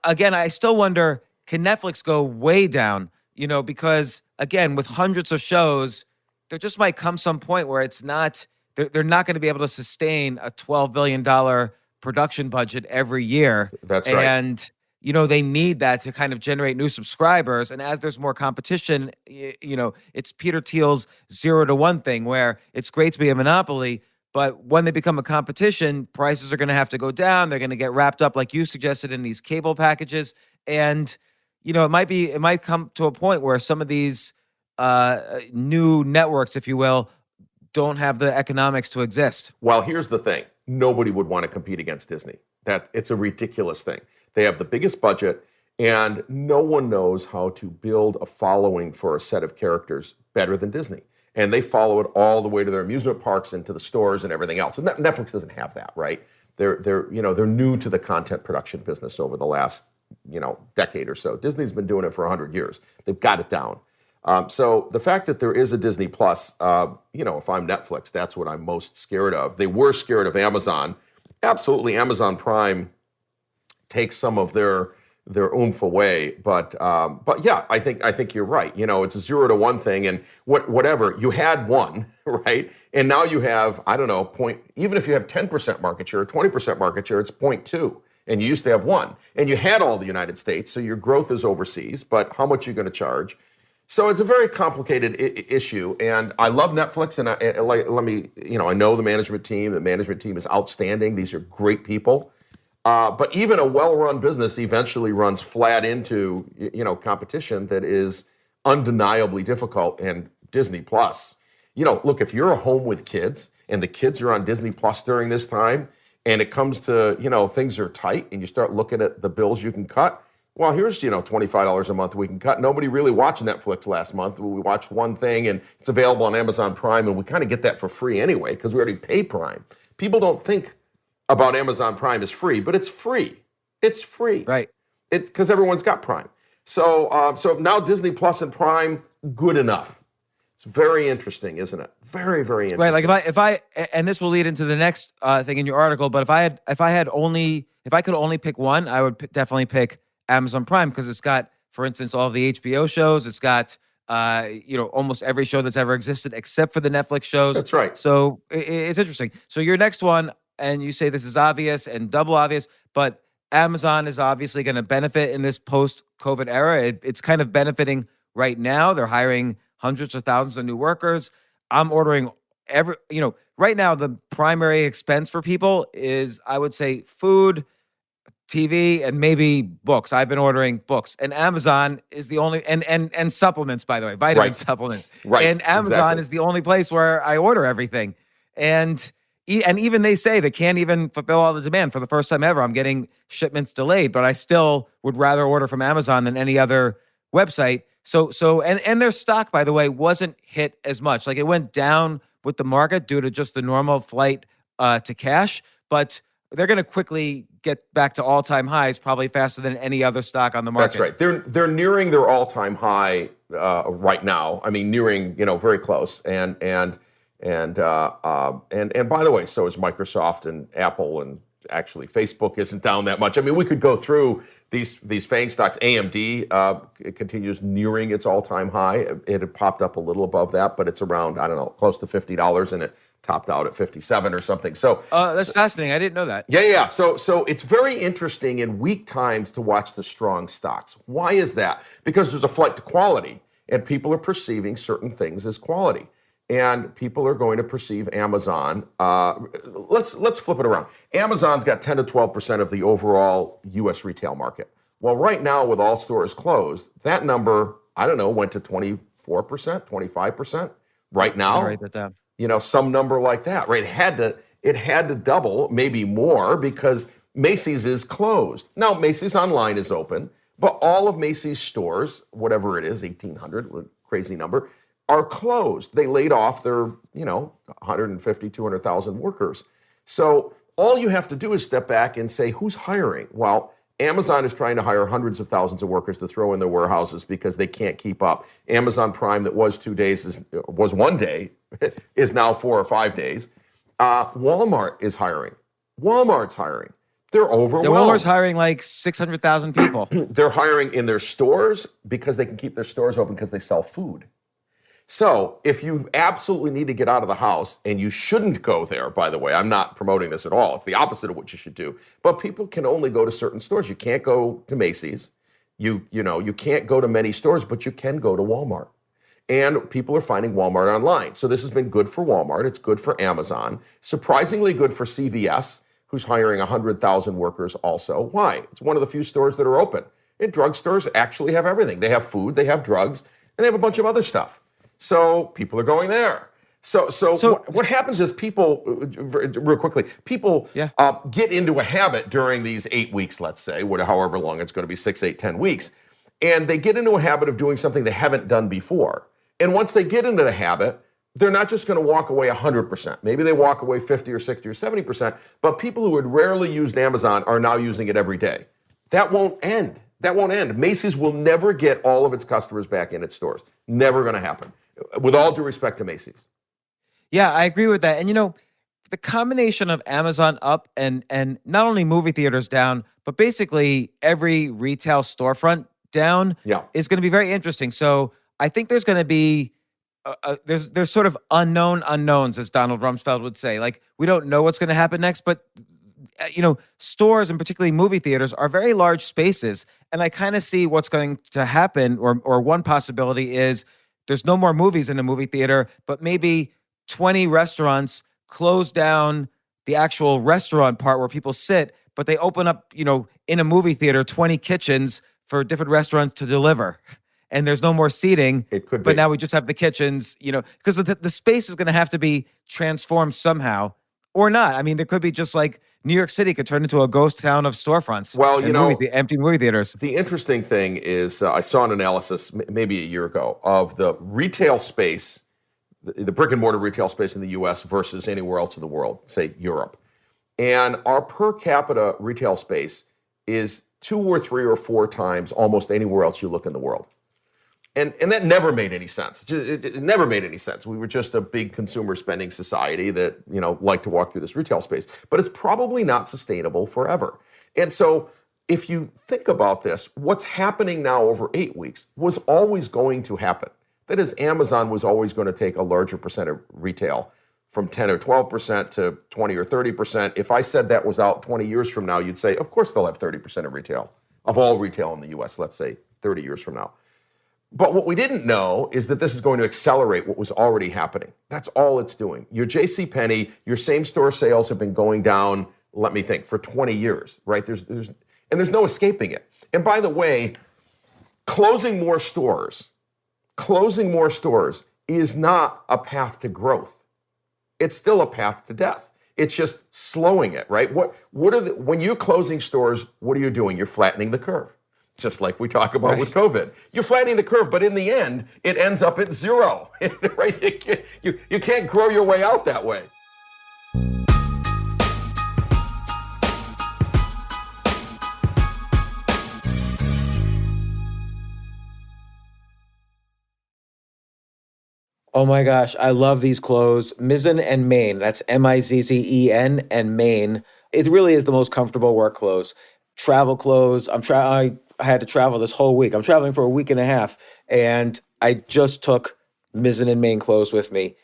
again, I still wonder, can Netflix go way down? Because, again, with hundreds of shows, there just might come some point where it's not... They're not going to be able to sustain a $12 billion production budget every year. That's right. And, they need that to kind of generate new subscribers. And as there's more competition, it's Peter Thiel's 0 to 1 thing, where it's great to be a monopoly, but when they become a competition, prices are going to have to go down. They're going to get wrapped up, like you suggested, in these cable packages. And, it might come to a point where some of these new networks, if you will, don't have the economics to exist. Well, here's the thing. Nobody would want to compete against Disney. It's a ridiculous thing. They have the biggest budget, and no one knows how to build a following for a set of characters better than Disney. And they follow it all the way to their amusement parks and to the stores and everything else. And Netflix doesn't have that, right? They're new to the content production business over the last, decade or so. Disney's been doing it for 100 years. They've got it down. So the fact that there is a Disney Plus, if I'm Netflix, that's what I'm most scared of. They were scared of Amazon. Absolutely, Amazon Prime takes some of their oomph away. But yeah, I think you're right. It's a 0 to 1 thing, and whatever. You had one, right? And now you have, I don't know, even if you have 10% market share, 20% market share, it's 0.2. And you used to have 1. And you had all the United States, so your growth is overseas, but how much are you going to charge? So it's a very complicated issue, and I love Netflix. And I know the management team. The management team is outstanding. These are great people. But even a well-run business eventually runs flat into competition that is undeniably difficult. And Disney Plus, look, if you're a home with kids and the kids are on Disney Plus during this time, and it comes to things are tight, and you start looking at the bills you can cut. Well, here's, $25 a month we can cut. Nobody really watched Netflix last month. We watched one thing, and it's available on Amazon Prime, and we kind of get that for free anyway because we already pay Prime. People don't think about Amazon Prime as free, but it's free. It's free. Right. It's because everyone's got Prime. So now Disney Plus and Prime, good enough. It's very interesting, isn't it? Very, very interesting. Right. Like if I and this will lead into the next thing in your article, but if I could only pick one, I would definitely pick Amazon Prime, because it's got, for instance, all of the HBO shows. It's got, almost every show that's ever existed except for the Netflix shows. That's right. So it's interesting. So your next one, and you say this is obvious and double obvious, but Amazon is obviously going to benefit in this post-COVID era. It's kind of benefiting right now. They're hiring hundreds of thousands of new workers. I'm ordering right now the primary expense for people is, I would say, food, TV, and maybe books. I've been ordering books, and Amazon is the only, and supplements, by the way, vitamin Right. supplements. Right. And Amazon Exactly. is the only place where I order everything. And even they say they can't even fulfill all the demand. For the first time ever, I'm getting shipments delayed, but I still would rather order from Amazon than any other website. And their stock, by the way, wasn't hit as much. Like, it went down with the market due to just the normal flight to cash, but they're going to quickly get back to all-time highs, probably faster than any other stock on the market. That's right. They're nearing their all-time high right now. I mean, nearing, very close. And by the way, so is Microsoft and Apple, and actually Facebook isn't down that much. I mean, we could go through these FANG stocks. AMD it continues nearing its all-time high. It had popped up a little above that, but it's around, I don't know, close to $50, and it topped out at 57 or something. So that's fascinating. I didn't know that. Yeah. So it's very interesting in weak times to watch the strong stocks. Why is that? Because there's a flight to quality, and people are perceiving certain things as quality. And people are going to perceive Amazon. Let's flip it around. Amazon's got 10 to 12% of the overall U.S. retail market. Well, right now, with all stores closed, that number, I don't know, went to 24%, 25%. Right now, write that down. Some number like that, right? It had to double, maybe more, because Macy's is closed. Now, Macy's online is open, but all of Macy's stores, whatever it is, 1,800, crazy number, are closed. They laid off their, 150, 200,000 workers. So all you have to do is step back and say, who's hiring? Well, Amazon is trying to hire hundreds of thousands of workers to throw in their warehouses because they can't keep up. Amazon Prime, that was 2 days, was 1 day, is now 4 or 5 days. Walmart is hiring. Walmart's hiring. They're overwhelmed. Walmart's hiring like 600,000 people. They're hiring in their stores because they can keep their stores open because they sell food. So if you absolutely need to get out of the house, and you shouldn't go there, by the way, I'm not promoting this at all. It's the opposite of what you should do. But people can only go to certain stores. You can't go to Macy's. You can't go to many stores, but you can go to Walmart. And people are finding Walmart online. So this has been good for Walmart. It's good for Amazon. Surprisingly good for CVS, who's hiring 100,000 workers also. Why? It's one of the few stores that are open. And drugstores actually have everything. They have food, they have drugs, and they have a bunch of other stuff. So people are going there. So what happens is people, real quickly, people get into a habit during these 8 weeks, let's say, however long it's going to be, 6, 8, 10 weeks, and they get into a habit of doing something they haven't done before. And once they get into the habit, they're not just going to walk away 100%. Maybe they walk away 50 or 60 or 70%, but people who had rarely used Amazon are now using it every day. That won't end. Macy's will never get all of its customers back in its stores. Never going to happen. With all due respect to Macy's. Yeah, I agree with that. And the combination of Amazon up and not only movie theaters down, but basically every retail storefront down is going to be very interesting. So I think there's going to be there's sort of unknown unknowns, as Donald Rumsfeld would say. Like, we don't know what's going to happen next, but stores, and particularly movie theaters, are very large spaces. And I kind of see what's going to happen, or one possibility is there's no more movies in a movie theater, but maybe 20 restaurants close down the actual restaurant part where people sit, but they open up, in a movie theater, 20 kitchens for different restaurants to deliver. And there's no more seating. It could be. But now we just have the kitchens, because the space is going to have to be transformed somehow, or not. I mean, there could be, just like New York City could turn into a ghost town of storefronts. Well, empty movie theaters. The interesting thing is, I saw an analysis maybe a year ago of the retail space, the brick and mortar retail space in the U.S. versus anywhere else in the world, say Europe. And our per capita retail space is 2 or 3 or 4 times almost anywhere else you look in the world. And that never made any sense. It never made any sense. We were just a big consumer spending society that, liked to walk through this retail space. But it's probably not sustainable forever. And so if you think about this, what's happening now over 8 weeks was always going to happen. That is, Amazon was always going to take a larger percent of retail, from 10 or 12% to 20 or 30%. If I said that was out 20 years from now, you'd say, of course they'll have 30% of retail, of all retail in the U.S., let's say 30 years from now. But what we didn't know is that this is going to accelerate what was already happening. That's all it's doing. Your JCPenney, your same store sales have been going down, let me think, for 20 years, right? There's no escaping it. And by the way, closing more stores is not a path to growth. It's still a path to death. It's just slowing it, right? When you're closing stores, what are you doing? You're flattening the curve. Just like we talk about with COVID. You're flattening the curve, but in the end, it ends up at zero, right? You can't grow your way out that way. Oh my gosh, I love these clothes. Mizzen and Main, that's Mizzen and Main. It really is the most comfortable work clothes. Travel clothes. I had to travel this whole week. I'm traveling for a week and a half, and I just took Mizzen and Main clothes with me.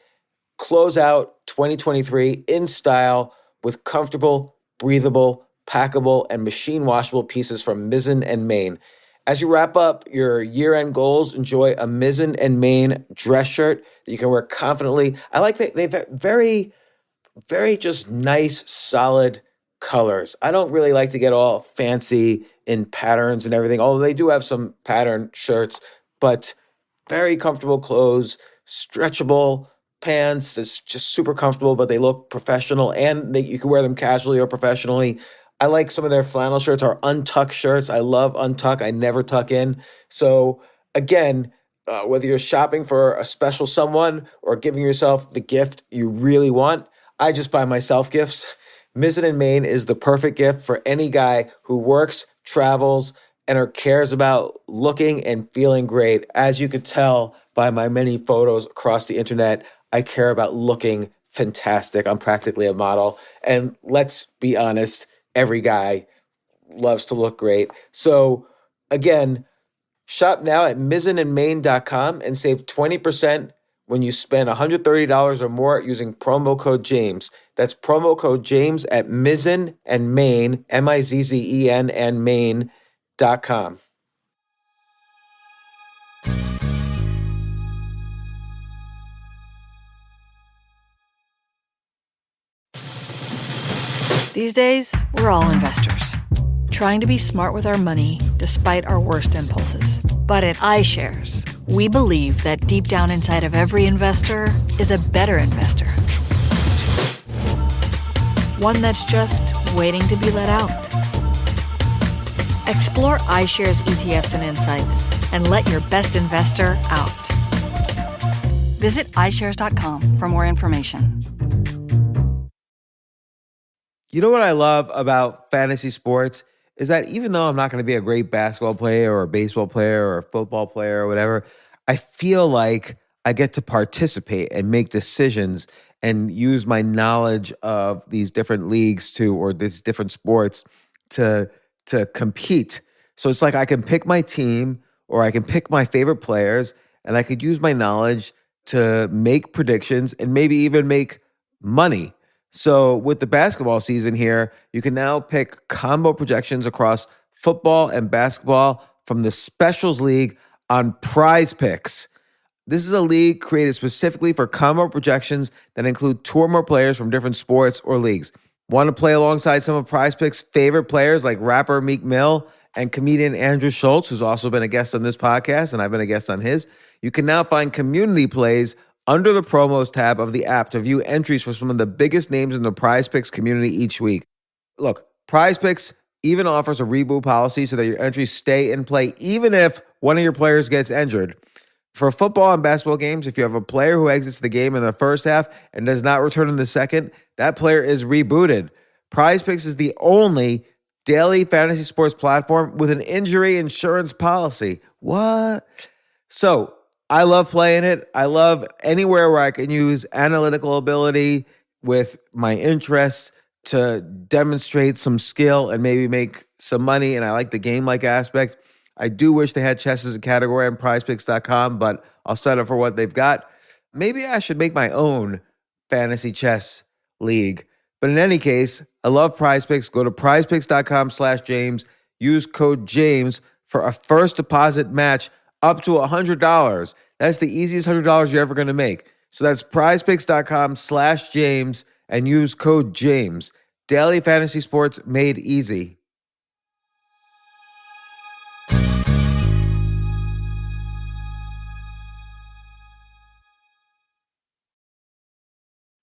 Close out 2023 in style with comfortable, breathable, packable, and machine washable pieces from Mizzen and Main. As you wrap up your year-end goals, enjoy a Mizzen and Main dress shirt that you can wear confidently. I like that they've very, very just nice, solid colors. I don't really like to get all fancy in patterns and everything, although they do have some pattern shirts, but very comfortable clothes, stretchable pants. It's just super comfortable, but they look professional, and you can wear them casually or professionally. I like some of their flannel shirts or untuck shirts. I love untuck. I never tuck in. So again, whether you're shopping for a special someone or giving yourself the gift you really want, I just buy myself gifts. Mizzen and Main is the perfect gift for any guy who works, travels, and or cares about looking and feeling great. As you could tell by my many photos across the internet, I care about looking fantastic. I'm practically a model. And let's be honest, every guy loves to look great. So again, shop now at mizzenandmain.com and save 20% when you spend $130 or more using promo code James. That's promo code James at Mizzen and Main, Mizzen and Main.com. These days, we're all investors, trying to be smart with our money despite our worst impulses. But at iShares, we believe that deep down inside of every investor is a better investor. One that's just waiting to be let out. Explore iShares ETFs and insights and let your best investor out. Visit iShares.com for more information. You know what I love about fantasy sports is that even though I'm not going to be a great basketball player or a baseball player or a football player or whatever, I feel like I get to participate and make decisions and use my knowledge of these different leagues or these different sports to compete. So it's like I can pick my team or I can pick my favorite players, and I could use my knowledge to make predictions and maybe even make money. So with the basketball season here, you can now pick combo projections across football and basketball from the Specials League on Prize Picks. This is a league created specifically for combo projections that include two or more players from different sports or leagues. Want to play alongside some of Prize Picks' favorite players like rapper Meek Mill and comedian Andrew Schultz, who's also been a guest on this podcast, and I've been a guest on his? You can now find community plays under the promos tab of the app to view entries for some of the biggest names in the Prize Picks community each week. Look, Prize Picks even offers a reboot policy so that your entries stay in play even if one of your players gets injured. For football and basketball games, if you have a player who exits the game in the first half and does not return in the second, that player is rebooted. Prize Picks is the only daily fantasy sports platform with an injury insurance policy. What? So, I love playing it. I love anywhere where I can use analytical ability with my interests to demonstrate some skill and maybe make some money. And I like the game-like aspect. I do wish they had chess as a category on prizepicks.com, but I'll settle for what they've got. Maybe I should make my own fantasy chess league. But in any case, I love Prize Picks. Go to prizepicks.com/James. Use code James for a first deposit match up to $100. That's the easiest $100 you're ever going to make. So that's prizepicks.com/James and use code James. Daily fantasy sports made easy.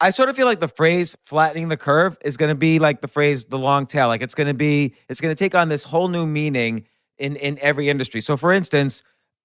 I sort of feel like the phrase flattening the curve is going to be like the phrase the long tail. Like it's going to take on this whole new meaning in every industry. So for instance,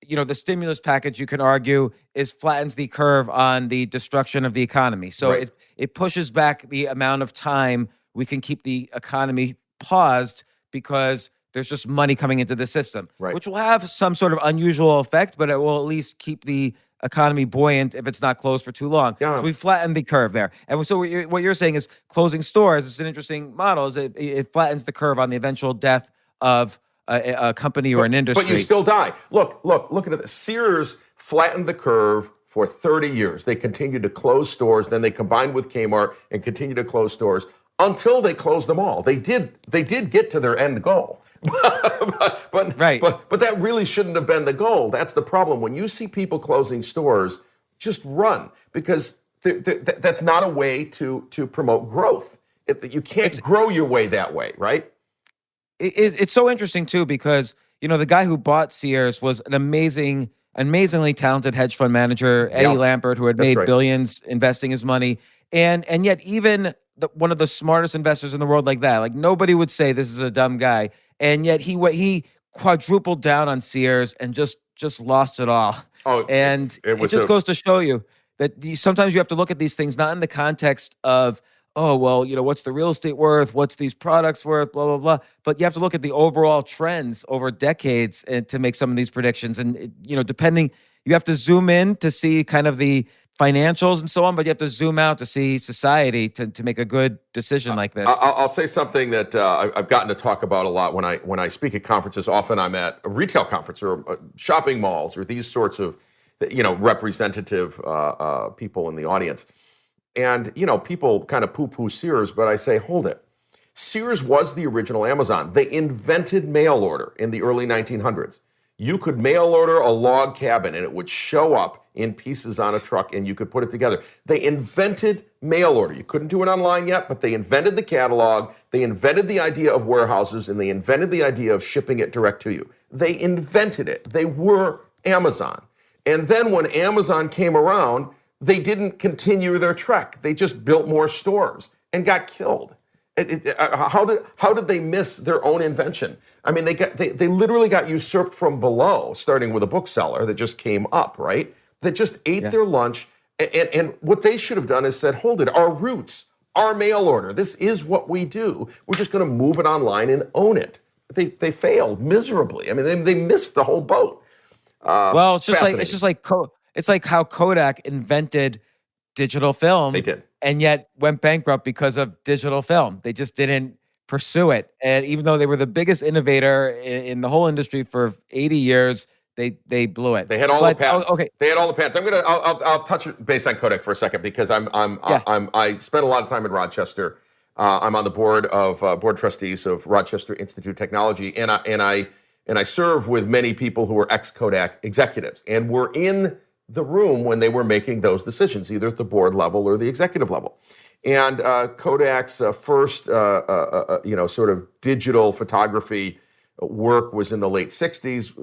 the stimulus package, you can argue, is flattens the curve on the destruction of the economy. So Right. it pushes back the amount of time we can keep the economy paused because there's just money coming into the system, Right. which will have some sort of unusual effect, but it will at least keep the economy buoyant if it's not closed for too long. Yeah. So we flattened the curve there. And so what you're saying is closing stores is an interesting model. Is it flattens the curve on the eventual death of a company or an industry. But you still die. Look at this. Sears flattened the curve for 30 years. They continued to close stores. Then they combined with Kmart and continued to close stores until they closed them all. They did get to their end goal. but that really shouldn't have been the goal. That's the problem. When you see people closing stores, just run, because that's not a way to promote growth. You can't grow your way that way, right? It's so interesting too, because the guy who bought Sears was an amazingly talented hedge fund manager, Eddie Lampert, who had made billions investing his money, and yet even one of the smartest investors in the world like that, like nobody would say this is a dumb guy, and yet he quadrupled down on Sears and just lost it all. And it just goes to show you that sometimes you have to look at these things not in the context of, oh, well, what's the real estate worth? What's these products worth? Blah, blah, blah. But you have to look at the overall trends over decades and to make some of these predictions. And, depending, you have to zoom in to see kind of the financials and so on, but you have to zoom out to see society to make a good decision like this. I'll say something that I've gotten to talk about a lot when I speak at conferences. Often I'm at a retail conference or shopping malls or these sorts of, representative people in the audience. And, people kind of poo-poo Sears, but I say, hold it. Sears was the original Amazon. They invented mail order in the early 1900s. You could mail order a log cabin and it would show up in pieces on a truck and you could put it together. They invented mail order. You couldn't do it online yet, but they invented the catalog. They invented the idea of warehouses, and they invented the idea of shipping it direct to you. They invented it. They were Amazon. And then when Amazon came around, they didn't continue their trek. They just built more stores and got killed. How did they miss their own invention? I mean, they literally got usurped from below, starting with a bookseller that just came up, right? That just ate their lunch. And what they should have done is said, hold it, our roots, our mail order, this is what we do. We're just going to move it online and own it. They failed miserably. I mean, they missed the whole boat. Well, it's like how Kodak invented digital film. They did. And yet went bankrupt because of digital film. They just didn't pursue it. And even though they were the biggest innovator in the whole industry for 80 years, they blew it. They had all the patents. Okay. They had all the patents. I'll touch base on Kodak for a second, because I spent a lot of time in Rochester. I'm on the board of board trustees of Rochester Institute of Technology, and I serve with many people who are ex-Kodak executives, and we're in the room when they were making those decisions, either at the board level or the executive level. And Kodak's first, sort of digital photography work was in the late 60s,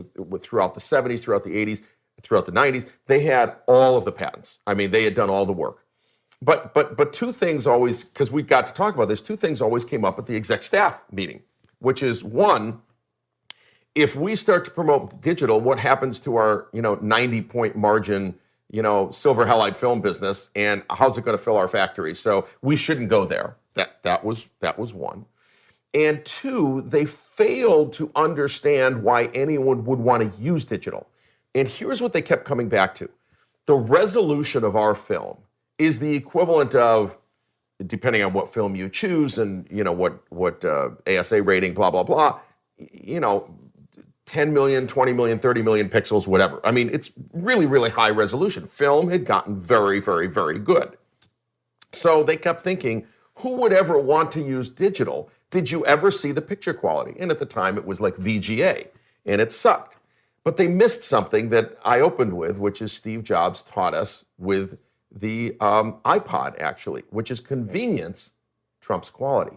throughout the 70s, throughout the 80s, throughout the 90s. They had all of the patents. I mean, they had done all the work. But two things always, because we got to talk about this, two things always came up at the exec staff meeting, which is, one, if we start to promote digital, what happens to our, 90-point margin, silver halide film business, and how's it going to fill our factory? So we shouldn't go there. That was one. And two, they failed to understand why anyone would want to use digital. And here's what they kept coming back to. The resolution of our film is the equivalent of, depending on what film you choose and, what ASA rating, blah, blah, blah, 10 million, 20 million, 30 million pixels, whatever. I mean, it's really, really high resolution. Film had gotten very, very, very good. So they kept thinking, who would ever want to use digital? Did you ever see the picture quality? And at the time, it was like VGA, and it sucked. But they missed something that I opened with, which is Steve Jobs taught us with the iPod, actually, which is convenience trumps quality.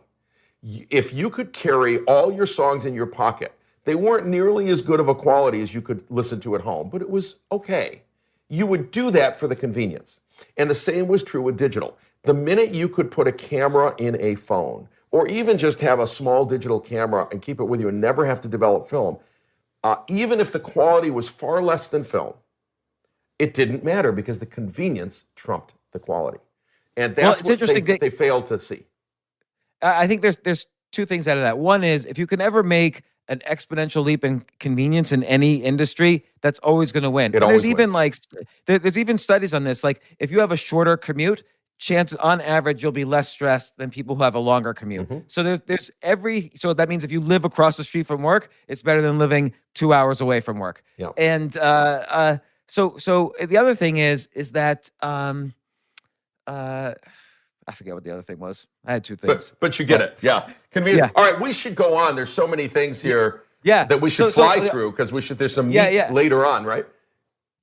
If you could carry all your songs in your pocket, they weren't nearly as good of a quality as you could listen to at home, but it was okay. You would do that for the convenience. And the same was true with digital. The minute you could put a camera in a phone, or even just have a small digital camera and keep it with you and never have to develop film, even if the quality was far less than film, it didn't matter because the convenience trumped the quality. And that's it's interesting what they failed to see. I think there's two things out of that. One is if you can ever make an exponential leap in convenience in any industry, that's always going to win. It always wins. There's even studies on this. Like if you have a shorter commute, chances on average you'll be less stressed than people who have a longer commute. Mm-hmm. So so that means if you live across the street from work, it's better than living 2 hours away from work. Yeah. And so the other thing is that I forget what the other thing was. I had two things. But you get it. Yeah. Convenient. Yeah. All right, we should go on. There's so many things here that we should fly through because there's some meat later on, right?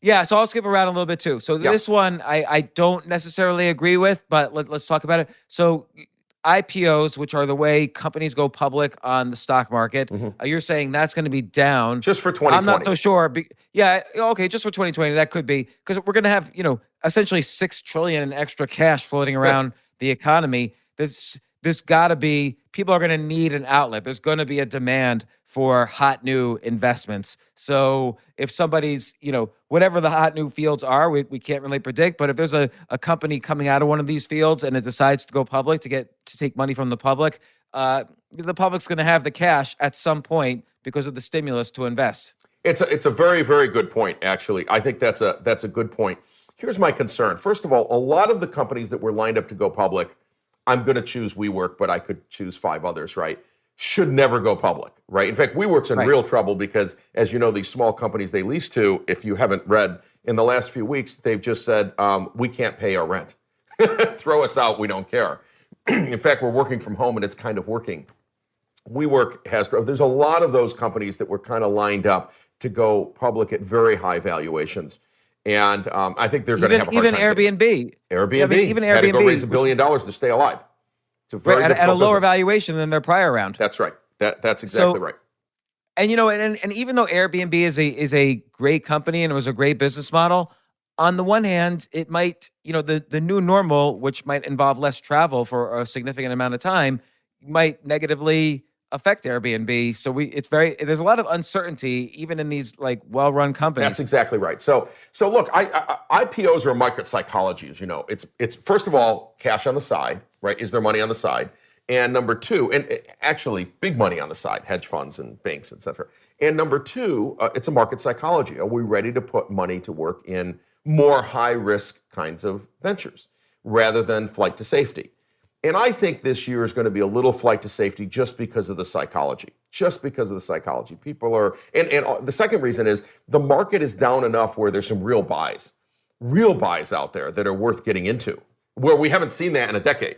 Yeah, so I'll skip around a little bit too. So this one I don't necessarily agree with, but let's talk about it. So IPOs, which are the way companies go public on the stock market, you're saying that's going to be down. Just for 2020. I'm not so sure. Okay, just for 2020, that could be. Because we're going to have, essentially $6 trillion in extra cash floating around the economy. There's got to be, people are going to need an outlet. There's going to be a demand for hot new investments. So if somebody's, whatever the hot new fields are, we can't really predict. But if there's a company coming out of one of these fields and it decides to go public to take money from the public's going to have the cash at some point because of the stimulus to invest. It's a very, very good point, actually. I think that's a good point. Here's my concern. First of all, a lot of the companies that were lined up to go public, I'm going to choose WeWork, but I could choose 5 others, right? Should never go public, right? In fact, WeWork's in real trouble because, as you know, these small companies they lease to, if you haven't read, in the last few weeks, they've just said, we can't pay our rent. Throw us out, we don't care. In fact, we're working from home and it's kind of working. WeWork there's a lot of those companies that were kind of lined up to go public at very high valuations. And I think they're going to have a hard time. Airbnb. Even Airbnb had to go raise $1 billion to stay alive. It's a very at a lower business. Valuation than their prior round. That's right. That's exactly right. And and even though Airbnb is a great company and it was a great business model, on the one hand, it might, the new normal, which might involve less travel for a significant amount of time, might negatively affect Airbnb. So there's a lot of uncertainty even in these well-run companies. That's exactly right. So look, IPOs are market psychology, as you know. It's first of all cash on the side, right? Is there money on the side? And number two, and actually big money on the side, hedge funds and banks, et cetera. And number two, it's a market psychology. Are we ready to put money to work in more high-risk kinds of ventures rather than flight to safety? And I think this year is going to be a little flight to safety just because of the psychology. People are, and the second reason is the market is down enough where there's some real buys out there that are worth getting into, where we haven't seen that in a decade.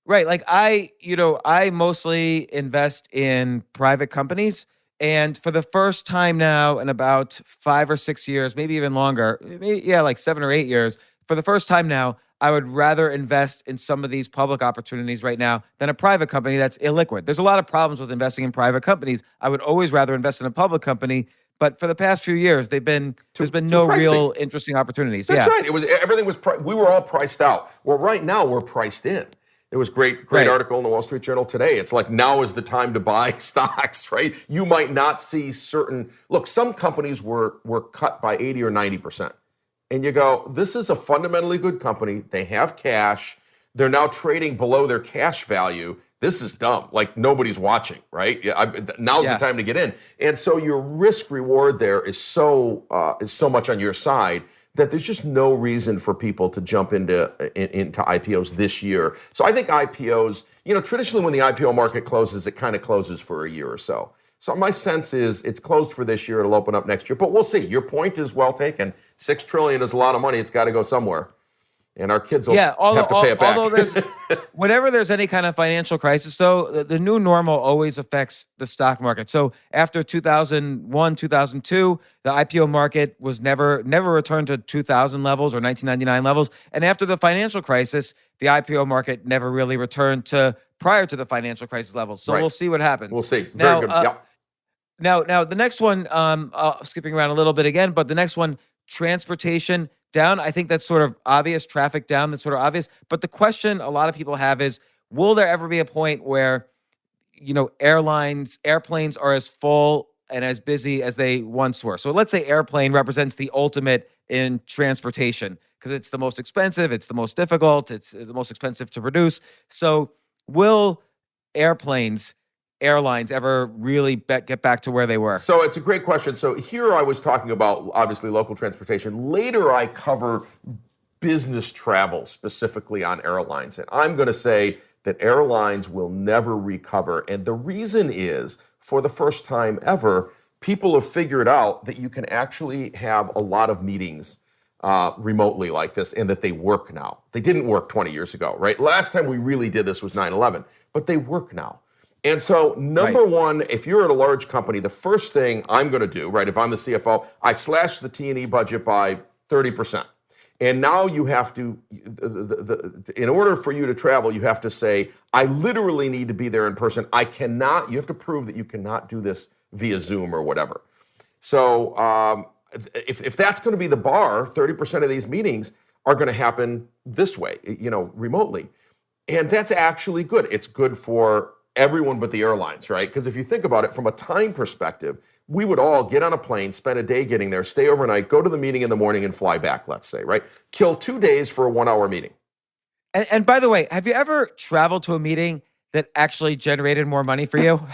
Right. I mostly invest in private companies. And for the first time now in about 5 or 6 years, maybe even longer, 7 or 8 years, for the first time now, I would rather invest in some of these public opportunities right now than a private company that's illiquid. There's a lot of problems with investing in private companies. I would always rather invest in a public company. But for the past few years, there's been no real interesting opportunities. That's right. We were all priced out. Well, right now we're priced in. It was great article in the Wall Street Journal today. It's like now is the time to buy stocks, right? You might not see some companies were cut by 80 or 90%. And you go, this is a fundamentally good company. They have cash. They're now trading below their cash value. This is dumb. Nobody's watching, right? Now's the time to get in. And so your risk reward there is so much on your side that there's just no reason for people to jump into IPOs this year. So I think IPOs, traditionally when the IPO market closes, it kind of closes for a year or so. So my sense is it's closed for this year. It'll open up next year, but we'll see. Your point is well taken. $6 trillion is a lot of money. It's got to go somewhere. and our kids will have to pay it back. Although whenever there's any kind of financial crisis, so the new normal always affects the stock market. So after 2001, 2002, the IPO market was never returned to 2000 levels or 1999 levels. And after the financial crisis, the IPO market never really returned to prior to the financial crisis levels. So We'll see what happens. We'll see. Very good. Yep. Now the next one, skipping around a little bit again, but the next one, transportation down. I think that's sort of obvious. Traffic down, that's sort of obvious. But the question a lot of people have is, will there ever be a point where, airplanes are as full and as busy as they once were? So let's say airplane represents the ultimate in transportation because it's the most expensive, it's the most difficult, it's the most expensive to produce. So will airlines ever really get back to where they were? So it's a great question. So here I was talking about, obviously, local transportation. Later I cover business travel, specifically on airlines. And I'm going to say that airlines will never recover. And the reason is, for the first time ever, people have figured out that you can actually have a lot of meetings remotely like this, and that they work now. They didn't work 20 years ago, right? Last time we really did this was 9/11, but they work now. And so, number one, if you're at a large company, the first thing I'm going to do, right, if I'm the CFO, I slash the T&E budget by 30%. And now you have to, in order for you to travel, you have to say, I literally need to be there in person. You have to prove that you cannot do this via Zoom or whatever. So if that's going to be the bar, 30% of these meetings are going to happen this way, remotely. And that's actually good. It's good for everyone but the airlines, right? Because if you think about it from a time perspective, we would all get on a plane, spend a day getting there, stay overnight, go to the meeting in the morning and fly back, let's say, right? Kill 2 days for a 1-hour meeting. And by the way, have you ever traveled to a meeting that actually generated more money for you?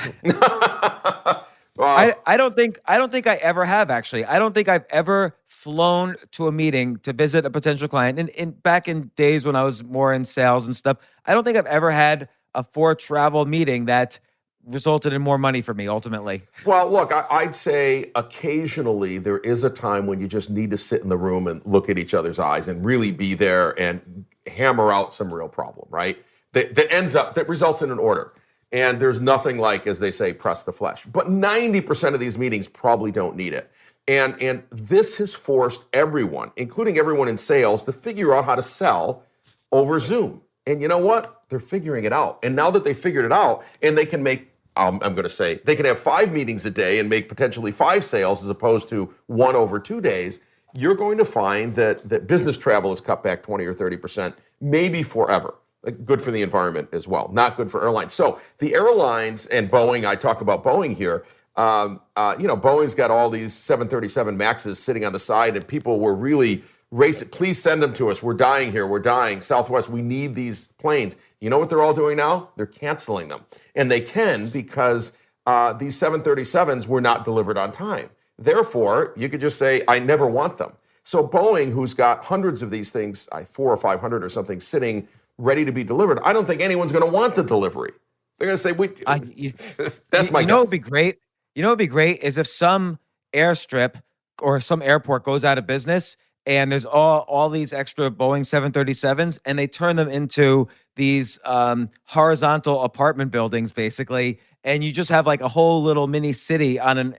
I don't think I ever have, actually. I don't think I've ever flown to a meeting to visit a potential client. And back in days when I was more in sales and stuff, I don't think I've ever had a for-travel meeting that resulted in more money for me, ultimately. Well, look, I'd say occasionally there is a time when you just need to sit in the room and look at each other's eyes and really be there and hammer out some real problem, right? That results in an order. And there's nothing like, as they say, press the flesh. But 90% of these meetings probably don't need it. And this has forced everyone, including everyone in sales, to figure out how to sell over Zoom. And you know what? They're figuring it out. And now that they figured it out, and they can make, I'm going to say, they can have 5 meetings a day and make potentially 5 sales as opposed to 1 over 2 days, you're going to find that business travel is cut back 20 or 30%, maybe forever. Good for the environment as well, not good for airlines. So the airlines and Boeing, I talk about Boeing here, Boeing's got all these 737 MAXs sitting on the side, and people were really racing. Please send them to us. We're dying here. We're dying. Southwest, we need these planes. You know what they're all doing now? They're canceling them. And they can because these 737s were not delivered on time. Therefore, you could just say, I never want them. So Boeing, who's got hundreds of these things, 400 or 500 or something, sitting ready to be delivered, I don't think anyone's going to want the delivery. They're going to say, that's my guess. What would be great? You know what would be great is if some airstrip or some airport goes out of business and there's all these extra Boeing 737s and they turn them into these horizontal apartment buildings, basically, and you just have like a whole little mini city on an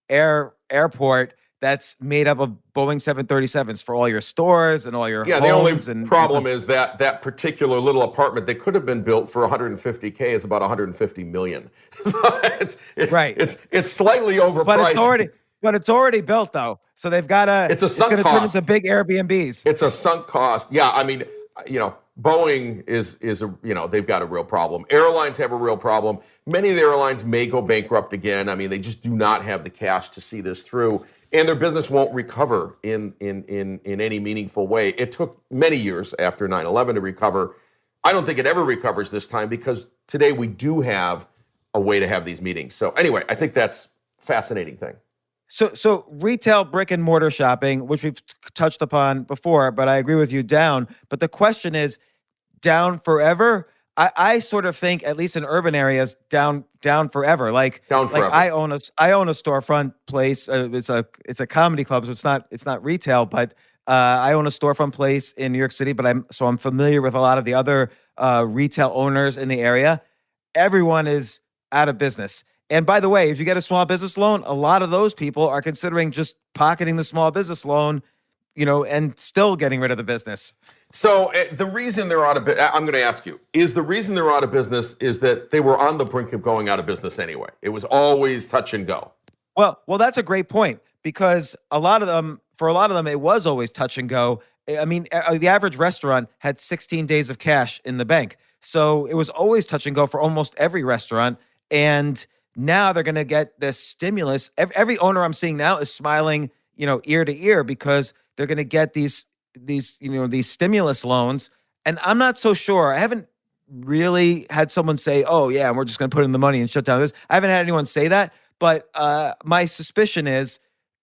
airport that's made up of Boeing 737s for all your stores and all your homes. The only problem is that particular little apartment that could have been built for $150K is about $150 million. So it's slightly overpriced. But it's already built, though. So they've got to. It's going to turn into big Airbnbs. It's a sunk cost. Yeah, I mean, Boeing is they've got a real problem. Airlines have a real problem. Many of the airlines may go bankrupt again. I mean, they just do not have the cash to see this through, and their business won't recover in any meaningful way. It took many years after 9/11 to recover. I don't think it ever recovers this time because today we do have a way to have these meetings. So anyway, I think that's a fascinating thing. So retail brick and mortar shopping, which we've touched upon before, but I agree with you, down. But the question is, down forever? I sort of think, at least in urban areas, down forever. Down forever. Like I own a storefront place. It's a comedy club, so it's not retail. But I own a storefront place in New York City, but I'm familiar with a lot of the other retail owners in the area. Everyone is out of business. And by the way, if you get a small business loan, a lot of those people are considering just pocketing the small business loan, and still getting rid of the business. So the reason they're out of business, I'm going to ask you, is the reason they're out of business is that they were on the brink of going out of business anyway? It was always touch and go. Well, that's a great point, because for a lot of them, it was always touch and go. I mean, the average restaurant had 16 days of cash in the bank. So it was always touch and go for almost every restaurant. And now they're going to get this stimulus. Every owner I'm seeing now is smiling, ear to ear, because they're going to get these stimulus loans. And I'm not so sure. I haven't really had someone say, oh yeah, we're just going to put in the money and shut down this. I haven't had anyone say that. But my suspicion is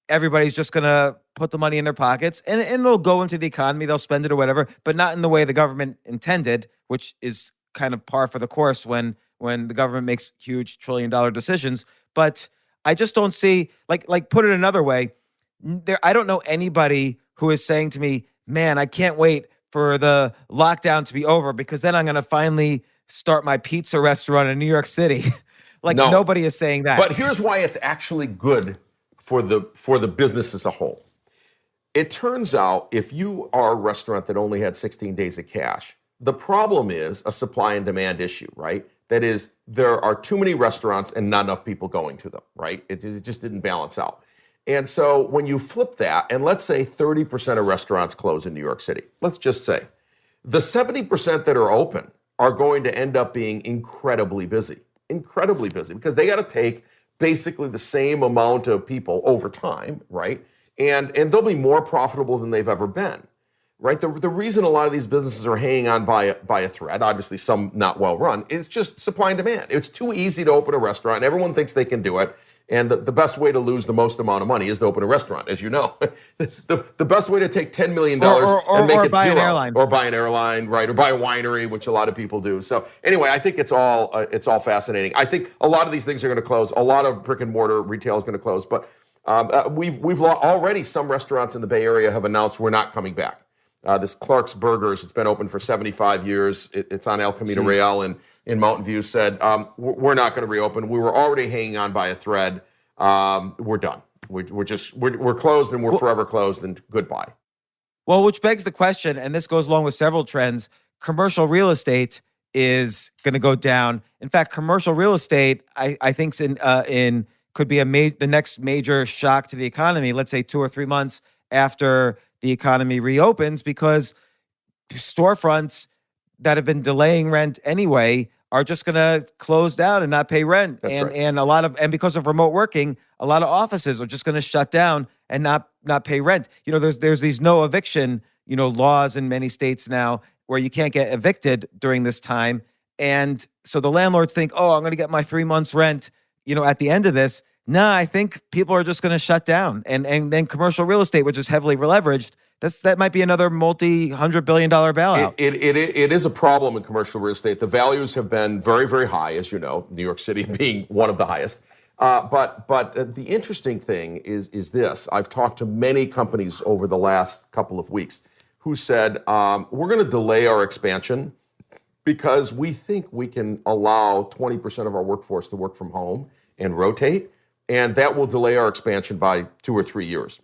everybody's just going to put the money in their pockets and it'll go into the economy. They'll spend it or whatever, but not in the way the government intended, which is kind of par for the course when the government makes huge $1 trillion decisions. But I just don't see, like put it another way, I don't know anybody who is saying to me, man, I can't wait for the lockdown to be over, because then I'm going to finally start my pizza restaurant in New York City. No. Nobody is saying that. But here's why it's actually good for the business as a whole. It turns out if you are a restaurant that only had 16 days of cash, the problem is a supply and demand issue, right? That is, there are too many restaurants and not enough people going to them, right? It just didn't balance out. And so when you flip that, and let's say 30% of restaurants close in New York City, let's just say, the 70% that are open are going to end up being incredibly busy, because they got to take basically the same amount of people over time, right? And they'll be more profitable than they've ever been, right? The reason a lot of these businesses are hanging on by a thread, obviously some not well run, is just supply and demand. It's too easy to open a restaurant, and everyone thinks they can do it. And the best way to lose the most amount of money is to open a restaurant, as you know. The best way to take $10 million and make it buy zero. An airline. Or buy an airline, right? Or buy a winery, which a lot of people do. So anyway, I think it's all fascinating. I think a lot of these things are going to close. A lot of brick and mortar retail is going to close. But we've already, some restaurants in the Bay Area have announced we're not coming back. This Clark's Burgers, it's been open for 75 years. It's on El Camino Real in Mountain View, said, we're not going to reopen. We were already hanging on by a thread. We're done. We're closed, and we're forever closed, and goodbye. Well, which begs the question, and this goes along with several trends, commercial real estate is going to go down. In fact, commercial real estate, I think could be the next major shock to the economy, let's say 2 or 3 months after the economy reopens, because storefronts that have been delaying rent anyway are just going to close down and not pay rent. That's right. And because of remote working, a lot of offices are just going to shut down and not pay rent. There's these no eviction, laws in many states now where you can't get evicted during this time. And so the landlords think, oh, I'm going to get my 3 months rent, at the end of this. No, I think people are just going to shut down. And then commercial real estate, which is heavily leveraged, that might be another multi-$100 billion bailout. It is a problem in commercial real estate. The values have been very, very high, as you know, New York City being one of the highest. But the interesting thing is this. I've talked to many companies over the last couple of weeks who said, we're going to delay our expansion because we think we can allow 20% of our workforce to work from home and rotate, and that will delay our expansion by 2 or 3 years.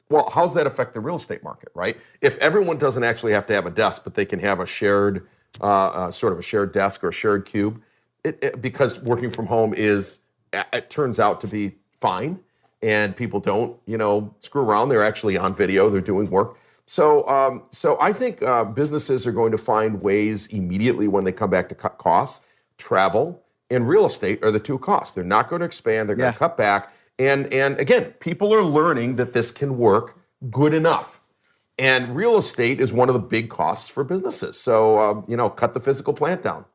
Well, how does that affect the real estate market, right? If everyone doesn't actually have to have a desk, but they can have a shared, sort of a shared desk or a shared cube, because working from home it turns out to be fine, and people don't, screw around. They're actually on video. They're doing work. So I think businesses are going to find ways immediately when they come back to cut costs. Travel and real estate are the two costs. They're not going to expand. They're going to cut back. And again, people are learning that this can work good enough. And real estate is one of the big costs for businesses. So, cut the physical plant down.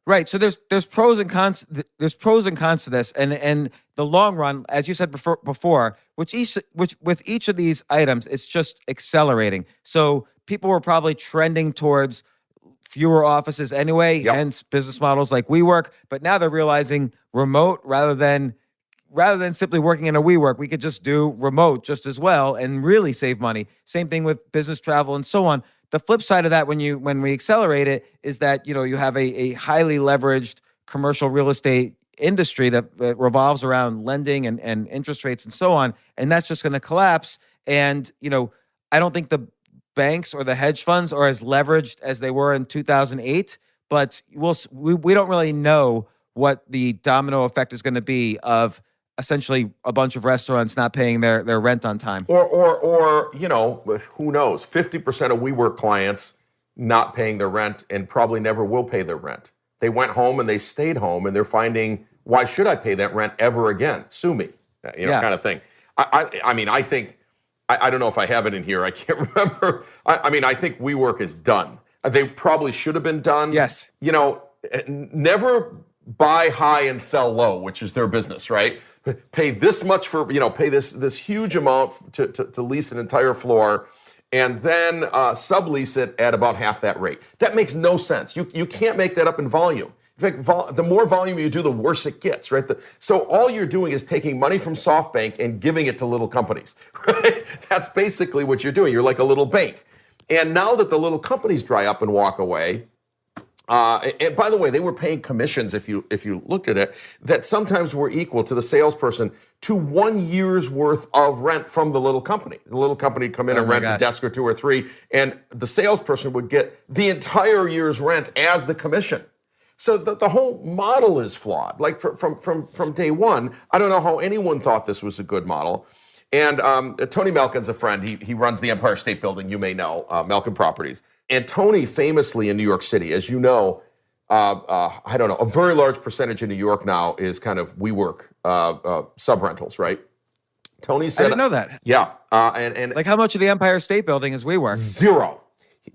Right. So there's pros and cons. There's pros and cons to this, and the long run, as you said before, with each of these items, it's just accelerating. So people were probably trending towards fewer offices anyway, hence business models like WeWork. But now they're realizing remote rather than rather than simply working in a WeWork, we could just do remote just as well and really save money. Same thing with business travel and so on. The flip side of that, when we accelerate it, is that you have a highly leveraged commercial real estate industry that revolves around lending and interest rates and so on, and that's just going to collapse. And I don't think the banks or the hedge funds are as leveraged as they were in 2008, but we don't really know what the domino effect is going to be of essentially a bunch of restaurants not paying their rent on time. Or who knows? 50% of WeWork clients not paying their rent and probably never will pay their rent. They went home and they stayed home and they're finding, why should I pay that rent ever again? Sue me, kind of thing. I think, I don't know if I have it in here. I can't remember. I think WeWork is done. They probably should have been done. Yes. Never buy high and sell low, which is their business, right? Pay this much for, pay this huge amount to lease an entire floor and then sublease it at about half that rate. That makes no sense. You can't make that up in volume. In fact, the more volume you do, the worse it gets, right? So all you're doing is taking money from SoftBank and giving it to little companies, right? That's basically what you're doing. You're like a little bank. And now that the little companies dry up and walk away, and by the way, they were paying commissions, if you looked at it, that sometimes were equal to the salesperson to 1 year's worth of rent from the little company. The little company would come in and rent a desk or two or three, and the salesperson would get the entire year's rent as the commission. So the whole model is flawed. Like from day one, I don't know how anyone thought this was a good model. And Tony Malkin's a friend. He runs the Empire State Building, you may know, Malkin Properties. And Tony famously in New York City, as you know, I don't know, a very large percentage in New York now is kind of WeWork sub-rentals, right? Tony said— I didn't know that. Yeah. And like how much of the Empire State Building is WeWork? Zero.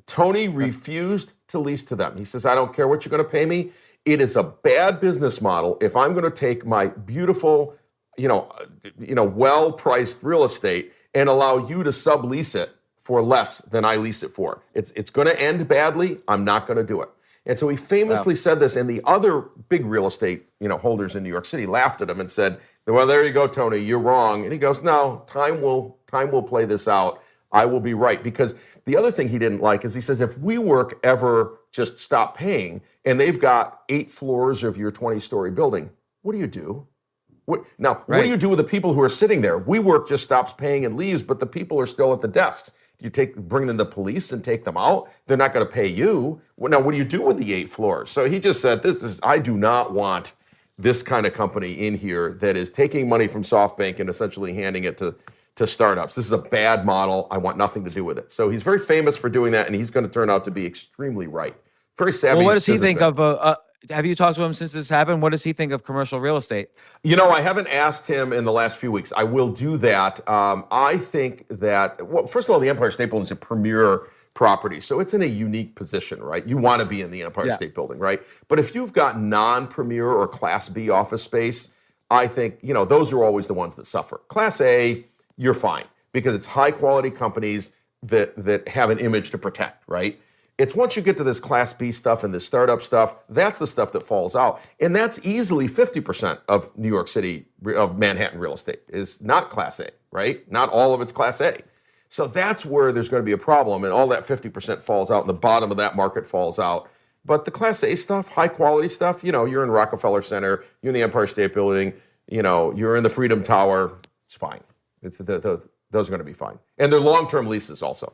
Tony refused to lease to them. He says, I don't care what you're going to pay me. It is a bad business model if I'm going to take my beautiful, well-priced real estate and allow you to sublease it for less than I lease it for. It's going to end badly. I'm not going to do it. And so he famously said this, and the other big real estate, holders in New York City laughed at him and said, well, there you go, Tony, you're wrong. And he goes, no, time will play this out. I will be right. Because the other thing he didn't like is he says, if WeWork ever just stop paying and they've got 8 floors of your 20-story building, what do you do? What do you do with the people who are sitting there? WeWork just stops paying and leaves, but the people are still at the desks. Do you bring in the police and take them out? They're not going to pay you. Now, what do you do with the 8 floors? So he just said, I do not want this kind of company in here that is taking money from SoftBank and essentially handing it to startups. This is a bad model. I want nothing to do with it. So he's very famous for doing that, and he's going to turn out to be extremely right. Very savvy. Well, what does he think businessman. of? Have you talked to him since this happened? What does he think of commercial real estate? I haven't asked him in the last few weeks. I will do that. I think that, well, first of all, the Empire State Building is a premier property, so it's in a unique position, right? You want to be in the Empire State Building, right? But if you've got non-premier or Class B office space, I think, those are always the ones that suffer. Class A, you're fine, because it's high-quality companies that have an image to protect, right? It's once you get to this Class B stuff and this startup stuff, that's the stuff that falls out. And that's easily 50% of New York City, of Manhattan real estate, is not Class A, right? Not all of it's Class A. So that's where there's going to be a problem, and all that 50% falls out, and the bottom of that market falls out. But the Class A stuff, high-quality stuff, you're in Rockefeller Center, you're in the Empire State Building, you're in the Freedom Tower, it's fine. Those are going to be fine. And they're long-term leases also.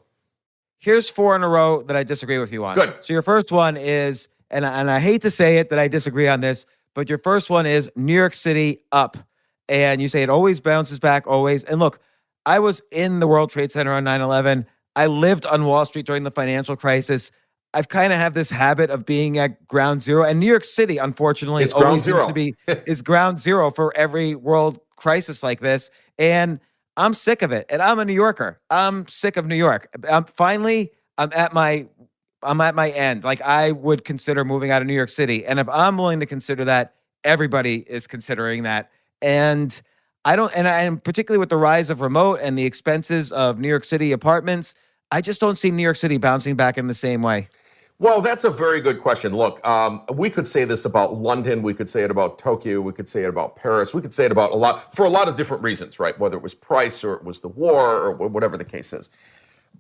Here's 4 in a row that I disagree with you on. Good. So your first one is, and I hate to say it that I disagree on this, but your first one is New York City up. And you say it always bounces back, always. And look, I was in the World Trade Center on 9/11. I lived on Wall Street during the financial crisis. I've kind of have this habit of being at ground zero. And New York City, unfortunately, it's ground zero. Seems to be is ground zero for every world crisis like this. And I'm sick of it. And I'm a New Yorker. I'm sick of New York. I'm at my end. Like, I would consider moving out of New York City. And if I'm willing to consider that, everybody is considering that. And and particularly with the rise of remote and the expenses of New York City apartments, I just don't see New York City bouncing back in the same way. Well, that's a very good question. Look, we could say this about London. We could say it about Tokyo. We could say it about Paris. We could say it about for a lot of different reasons, right? Whether it was price or it was the war or whatever the case is.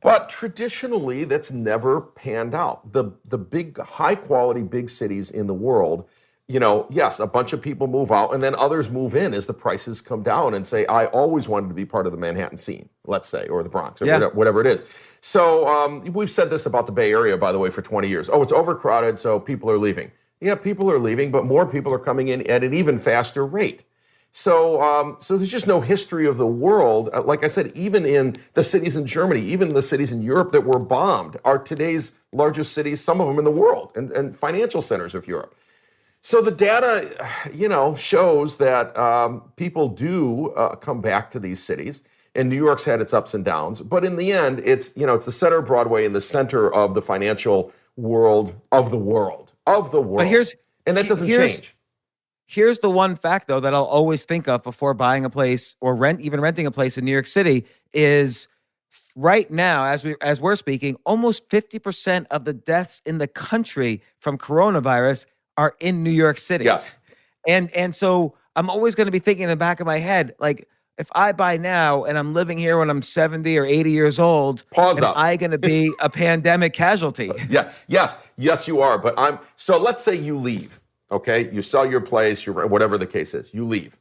But traditionally, that's never panned out. The big, high-quality big cities in the world, yes, a bunch of people move out and then others move in as the prices come down and say, I always wanted to be part of the Manhattan scene, let's say, or the Bronx, or whatever it is. So we've said this about the Bay Area, by the way, for 20 years. Oh, it's overcrowded, so people are leaving. Yeah, people are leaving, but more people are coming in at an even faster rate. So there's just no history of the world. Like I said, even in the cities in Germany, even the cities in Europe that were bombed are today's largest cities, some of them in the world, and financial centers of Europe. So the data, shows that people do come back to these cities, and New York's had its ups and downs. But in the end, it's the center of Broadway and the center of the financial world of the world. But and that doesn't change. Here's the one fact, though, that I'll always think of before buying a place or renting a place in New York City is right now, as we're speaking, almost 50% of the deaths in the country from coronavirus are in New York City. Yes. And so I'm always going to be thinking in the back of my head, like, if I buy now and I'm living here when I'm 70 or 80 years old, am I going to be a pandemic casualty? Yeah. Yes, you are. But so let's say you leave, okay? You sell your place, whatever the case is, you leave.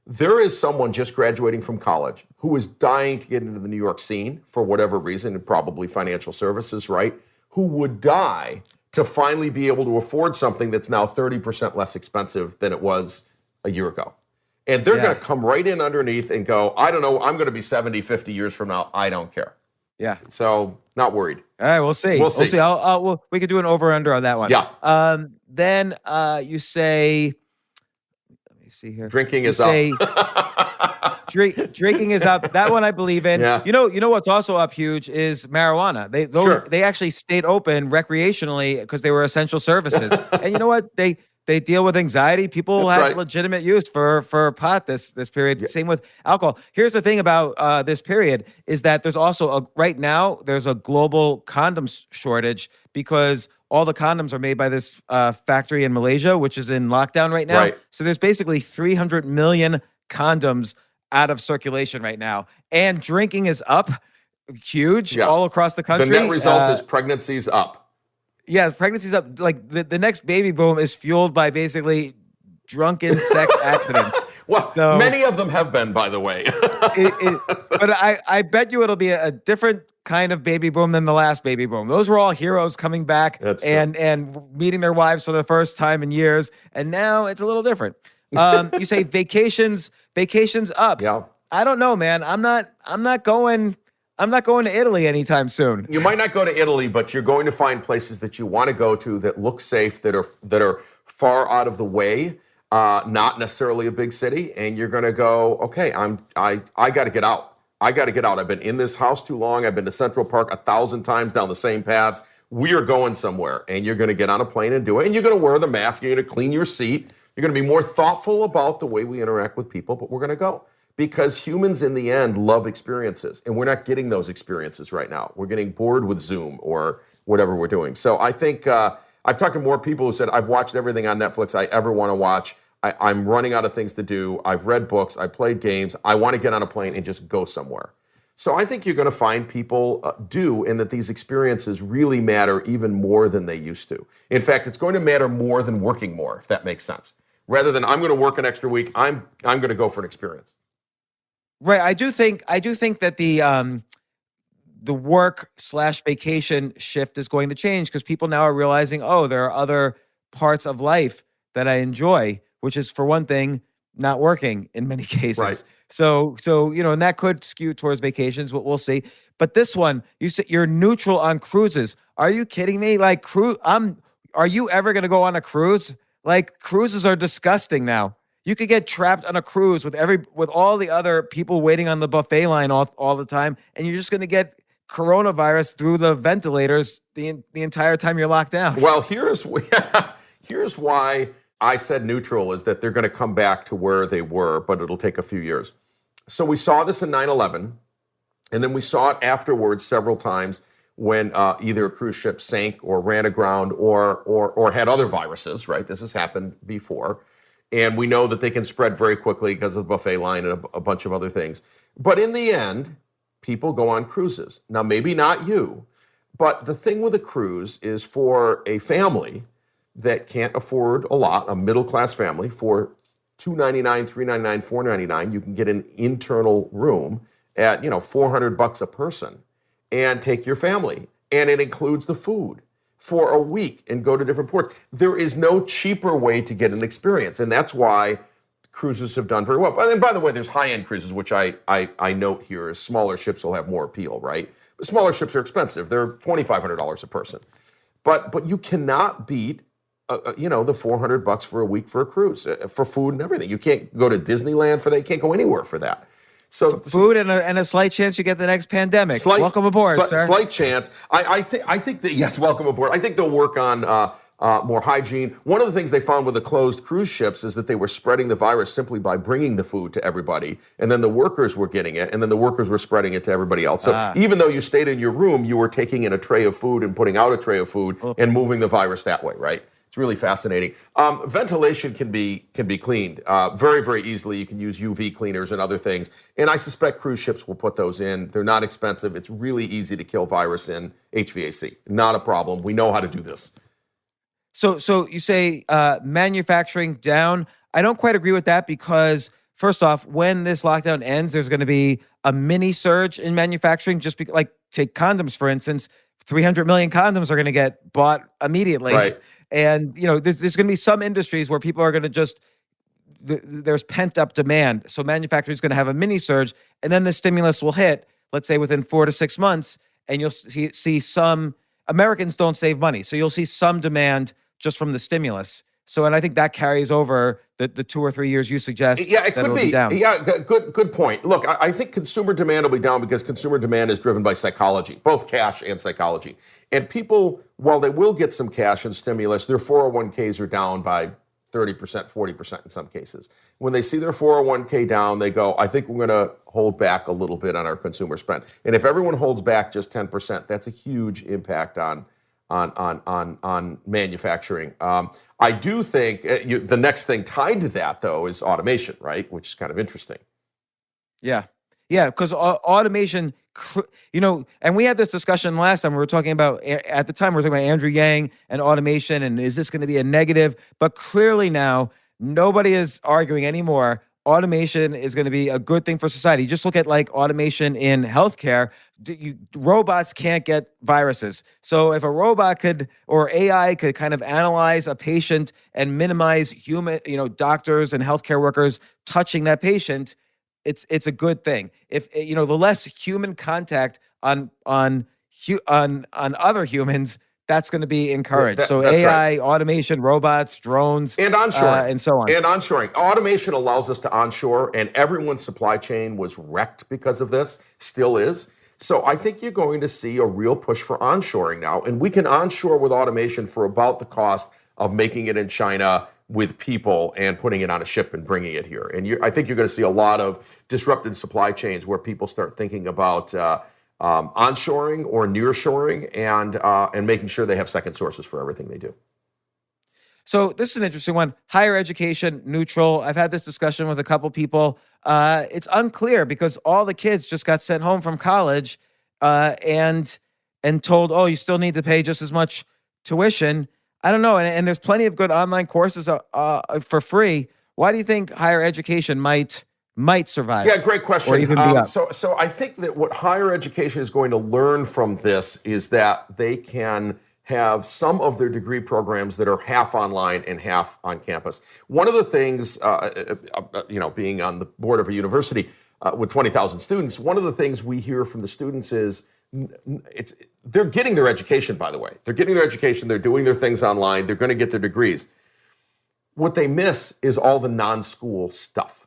There is someone just graduating from college who is dying to get into the New York scene for whatever reason, and probably financial services, right? Who would die to finally be able to afford something that's now 30% less expensive than it was a year ago. And they're going to come right in underneath and go, I don't know, I'm going to be 70, 50 years from now. I don't care. Yeah. So not worried. All right, we'll see. We'll see. We could do an over-under on that one. Yeah. Then you say, let me see here. Drinking is up. Drinking is up. That one I believe in. Yeah. You know what's also up huge is marijuana. They actually stayed open recreationally because they were essential services. And you know what? They deal with anxiety. People have legitimate use for pot this period. Yeah. Same with alcohol. Here's the thing about this period is that there's also right now there's a global condom shortage because all the condoms are made by this factory in Malaysia, which is in lockdown right now. Right. So there's basically 300 million condoms out of circulation right now. And drinking is up huge all across the country. The net result is pregnancy's up. Yeah, pregnancy's up. Like the next baby boom is fueled by basically drunken sex accidents. Well, so, many of them have been, by the way. But I bet you it'll be a different kind of baby boom than the last baby boom. Those were all heroes coming back and meeting their wives for the first time in years. And now it's a little different. You say vacations up. Yeah. I don't know, man. I'm not going to Italy anytime soon. You might not go to Italy, but you're going to find places that you want to go to that look safe, that are far out of the way, not necessarily a big city, and you're going to go, okay, I got to get out. I got to get out. I've been in this house too long. I've been to Central Park 1,000 times down the same paths. We are going somewhere, and you're going to get on a plane and do it, and you're going to wear the mask. You're going to clean your seat. You're going to be more thoughtful about the way we interact with people, but we're going to go. Because humans, in the end, love experiences, and we're not getting those experiences right now. We're getting bored with Zoom or whatever we're doing. So I think I've talked to more people who said, I've watched everything on Netflix I ever want to watch. I'm running out of things to do. I've read books. I played games. I want to get on a plane and just go somewhere. So I think you're going to find people and that these experiences really matter even more than they used to. In fact, it's going to matter more than working more, if that makes sense. Rather than I'm going to work an extra week, I'm going to go for an experience. Right. I do think that the work/vacation shift is going to change because people now are realizing, oh, there are other parts of life that I enjoy, which is, for one thing, not working in many cases. Right. So and that could skew towards vacations, but we'll see. But this one, you said you're neutral on cruises. Are you kidding me? Like are you ever going to go on a cruise? Like, cruises are disgusting now. You could get trapped on a cruise with all the other people waiting on the buffet line all the time, and you're just going to get coronavirus through the ventilators the entire time you're locked down. Well, here's why I said neutral, is that they're going to come back to where they were, but it'll take a few years. So we saw this in 9/11, and then we saw it afterwards several times when either a cruise ship sank or ran aground or had other viruses, right? This has happened before. And we know that they can spread very quickly because of the buffet line and a bunch of other things. But in the end, people go on cruises. Now, maybe not you, but the thing with a cruise is for a family that can't afford a lot, a middle-class family, for $299, $399, $499, you can get an internal room at, $400 a person and take your family. And it includes the food for a week and go to different ports. There is no cheaper way to get an experience. And that's why cruises have done very well. And by the way, there's high-end cruises, which I note here is smaller ships will have more appeal, right? But smaller ships are expensive. They're $2,500 a person. But you cannot beat the $400 for a week for a cruise, for food and everything. You can't go to Disneyland for that. You can't go anywhere for that. So food and a slight chance you get the next pandemic. Welcome aboard, sir. Slight chance. I think that, yes, welcome aboard. I think they'll work on more hygiene. One of the things they found with the closed cruise ships is that they were spreading the virus simply by bringing the food to everybody, and then the workers were getting it, and then the workers were spreading it to everybody else. So even though you stayed in your room, you were taking in a tray of food and putting out a tray of food and moving the virus that way, right? It's really fascinating. Ventilation can be cleaned very, very easily. You can use UV cleaners and other things. And I suspect cruise ships will put those in. They're not expensive. It's really easy to kill virus in HVAC. Not a problem. We know how to do this. So you say manufacturing down. I don't quite agree with that because, first off, when this lockdown ends, there's going to be a mini surge in manufacturing. Like take condoms, for instance. 300 million condoms are going to get bought immediately. Right. And, there's going to be some industries where people are going to there's pent up demand. So manufacturing is going to have a mini surge, and then the stimulus will hit, let's say within 4 to 6 months, and you'll see some Americans don't save money. So you'll see some demand just from the stimulus. So, and I think that carries over the 2 or 3 years you suggest. Yeah, it could be. Down. Yeah, good point. Look, I think consumer demand will be down because consumer demand is driven by psychology, both cash and psychology. And people, while they will get some cash and stimulus, their 401ks are down by 30%, 40% in some cases. When they see their 401k down, they go, I think we're going to hold back a little bit on our consumer spend. And if everyone holds back just 10%, that's a huge impact on manufacturing. I do think the next thing tied to that, though, is automation, right? Which is kind of interesting. Yeah, because automation, and we had this discussion last time. We were talking about, at the time, we were talking about Andrew Yang and automation, and is this going to be a negative? But clearly now, nobody is arguing anymore. Automation is going to be a good thing for society. Just look at like automation in healthcare. Robots can't get viruses. So if a robot or AI could kind of analyze a patient and minimize human, doctors and healthcare workers touching that patient, it's a good thing. If the less human contact on other humans, that's going to be encouraged. So AI, right. Automation, robots, drones, and onshoring, and so on. And onshoring. Automation allows us to onshore, and everyone's supply chain was wrecked because of this, still is. So I think you're going to see a real push for onshoring now, and we can onshore with automation for about the cost of making it in China with people and putting it on a ship and bringing it here. And I think you're going to see a lot of disrupted supply chains where people start thinking about onshoring or nearshoring and making sure they have second sources for everything they do. So this is an interesting one. Higher education, neutral. I've had this discussion with a couple people. It's unclear because all the kids just got sent home from college and told, oh, you still need to pay just as much tuition. I don't know. And there's plenty of good online courses for free. Why do you think higher education might survive? Yeah, great question. Or even be up? So I think that what higher education is going to learn from this is that they can have some of their degree programs that are half online and half on campus. One of the things, being on the board of a university with 20,000 students, one of the things we hear from the students is they're getting their education, by the way. They're getting their education. They're doing their things online. They're going to get their degrees. What they miss is all the non-school stuff,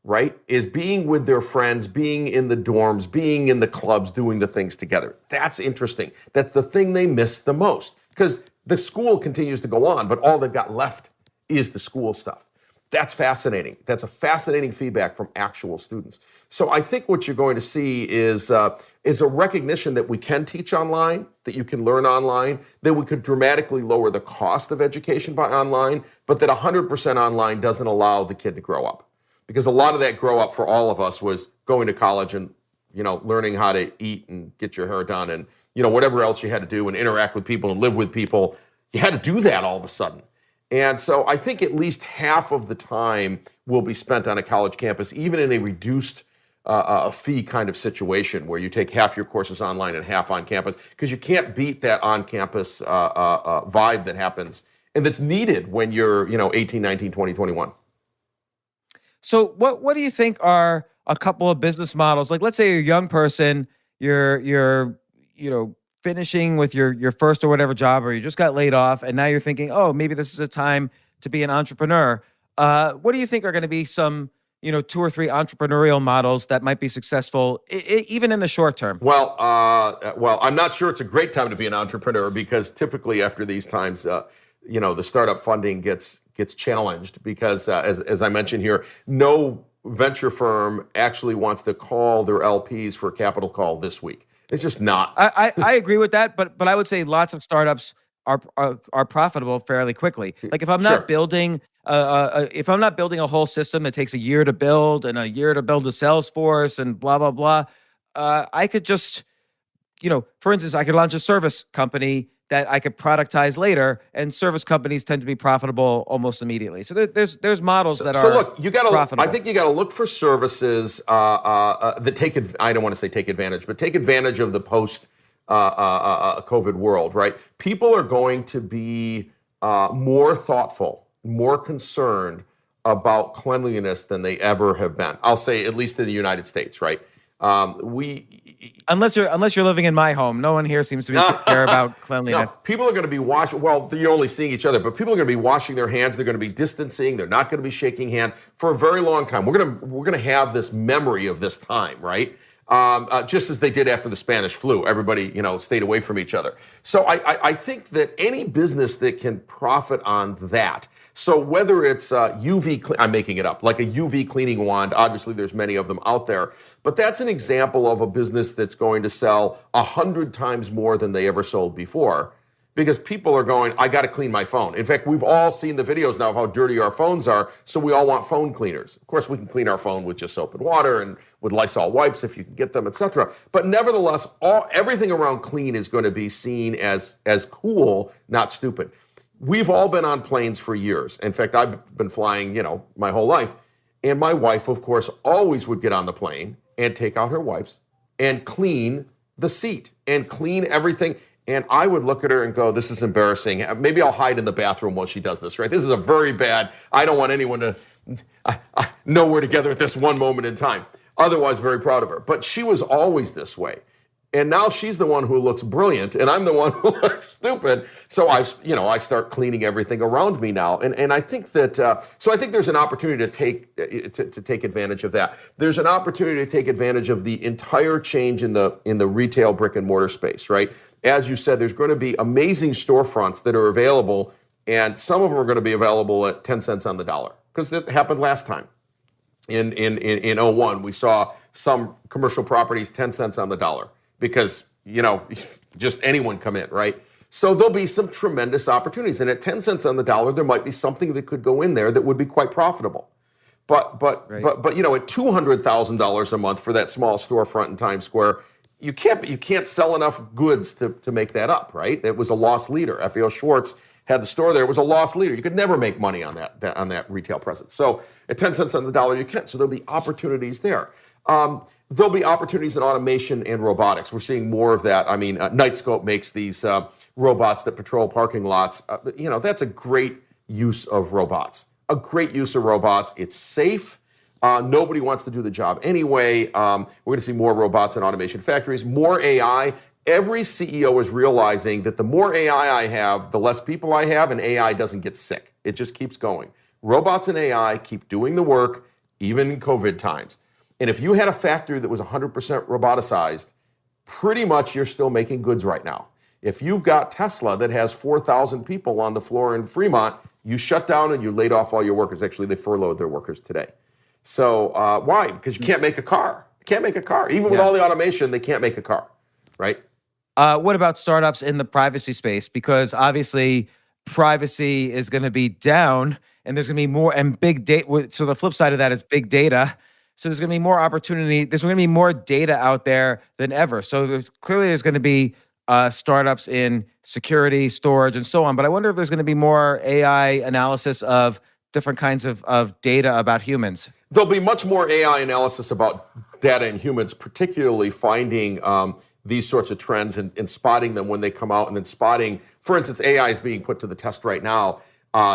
right? Is being with their friends, being in the dorms, being in the clubs, doing the things together. That's interesting. That's the thing they miss the most because the school continues to go on, but all they've got left is the school stuff. That's fascinating. That's a fascinating feedback from actual students. So I think what you're going to see is a recognition that we can teach online, that you can learn online, that we could dramatically lower the cost of education by online, but that 100% online doesn't allow the kid to grow up. Because a lot of that grow up for all of us was going to college and, learning how to eat and get your hair done and, whatever else you had to do and interact with people and live with people. You had to do that all of a sudden. And so I think at least half of the time will be spent on a college campus, even in a reduced fee kind of situation where you take half your courses online and half on campus, because you can't beat that on-campus vibe that happens and that's needed when you're 18, 19, 20, 21. So what do you think are a couple of business models? Like, let's say you're a young person, you're finishing with your first or whatever job, or you just got laid off, and now you're thinking, oh, maybe this is a time to be an entrepreneur. What do you think are going to be some, 2 or 3 entrepreneurial models that might be successful, even in the short term? Well, I'm not sure it's a great time to be an entrepreneur, because typically after these times, the startup funding gets challenged because, as I mentioned here, no venture firm actually wants to call their LPs for a capital call this week. It's just not. I agree with that, but I would say lots of startups are profitable fairly quickly. Like if I'm not building a whole system that takes a year to build and a year to build a sales force and blah blah blah, I could just, for instance, I could launch a service company that I could productize later, and service companies tend to be profitable almost immediately. So there's models that are profitable. I think you got to look for services that take, I don't want to say take advantage, but take advantage of the post COVID world, right? People are going to be more thoughtful, more concerned about cleanliness than they ever have been. I'll say, at least in the United States, right? Unless you're living in my home, no one here seems to care about cleanliness. No, people are going to be washing. Well, you're only seeing each other, but people are going to be washing their hands. They're going to be distancing. They're not going to be shaking hands for a very long time. We're going to have this memory of this time, right? Just as they did after the Spanish flu, everybody stayed away from each other. So I think that any business that can profit on that. So whether it's I'm making it up, like a UV cleaning wand, obviously there's many of them out there, but that's an example of a business that's going to sell 100 times more than they ever sold before, because people are going, I got to clean my phone. In fact, we've all seen the videos now of how dirty our phones are, so we all want phone cleaners. Of course, we can clean our phone with just soap and water and with Lysol wipes if you can get them, etc. But nevertheless, everything around clean is going to be seen as cool, not stupid. We've all been on planes for years. In fact, I've been flying, my whole life. And my wife, of course, always would get on the plane and take out her wipes and clean the seat and clean everything. And I would look at her and go, this is embarrassing. Maybe I'll hide in the bathroom while she does this, right? This is a very bad, I don't want anyone to know we're together at this one moment in time. Otherwise, very proud of her. But she was always this way. And now she's the one who looks brilliant, and I'm the one who looks stupid. So I start cleaning everything around me now, and I think that. So I think there's an opportunity to take advantage of that. There's an opportunity to take advantage of the entire change in the retail brick and mortar space, right? As you said, there's going to be amazing storefronts that are available, and some of them are going to be available at 10 cents on the dollar, because that happened last time. In 01, we saw some commercial properties 10 cents on the dollar. Because, just anyone come in, right? So there'll be some tremendous opportunities. And at 10 cents on the dollar, there might be something that could go in there that would be quite profitable. But at $200,000 a month for that small storefront in Times Square, you can't sell enough goods to make that up, right? It was a loss leader. F.A.O. Schwartz had the store there. It was a loss leader. You could never make money on that retail presence. So at 10 cents on the dollar, you can. So there'll be opportunities there. There'll be opportunities in automation and robotics. We're seeing more of that. I mean, Nightscope makes these robots that patrol parking lots. That's a great use of robots. A great use of robots. It's safe. Nobody wants to do the job anyway. We're going to see more robots in automation factories, more AI. Every CEO is realizing that the more AI I have, the less people I have, and AI doesn't get sick. It just keeps going. Robots and AI keep doing the work, even in COVID times. And if you had a factory that was 100% roboticized, pretty much you're still making goods right now. If you've got Tesla that has 4,000 people on the floor in Fremont, You shut down and you laid off all your workers. Actually, they furloughed their workers today. So why? Because you can't make a car. You can't make a car. Even with all the automation, they can't make a car, right? What about startups in the privacy space? Because obviously privacy is going to be down and there's going to be more and big data. So the flip side of that is big data. So there's going to be more opportunity. There's going to be more data out there than ever. So there's going to be startups in security, storage, and so on. But I wonder if there's going to be more AI analysis of different kinds of data about humans. There'll be much more AI analysis about data in humans, particularly finding these sorts of trends and spotting them when they come out, and then spotting, for instance, AI is being put to the test right now,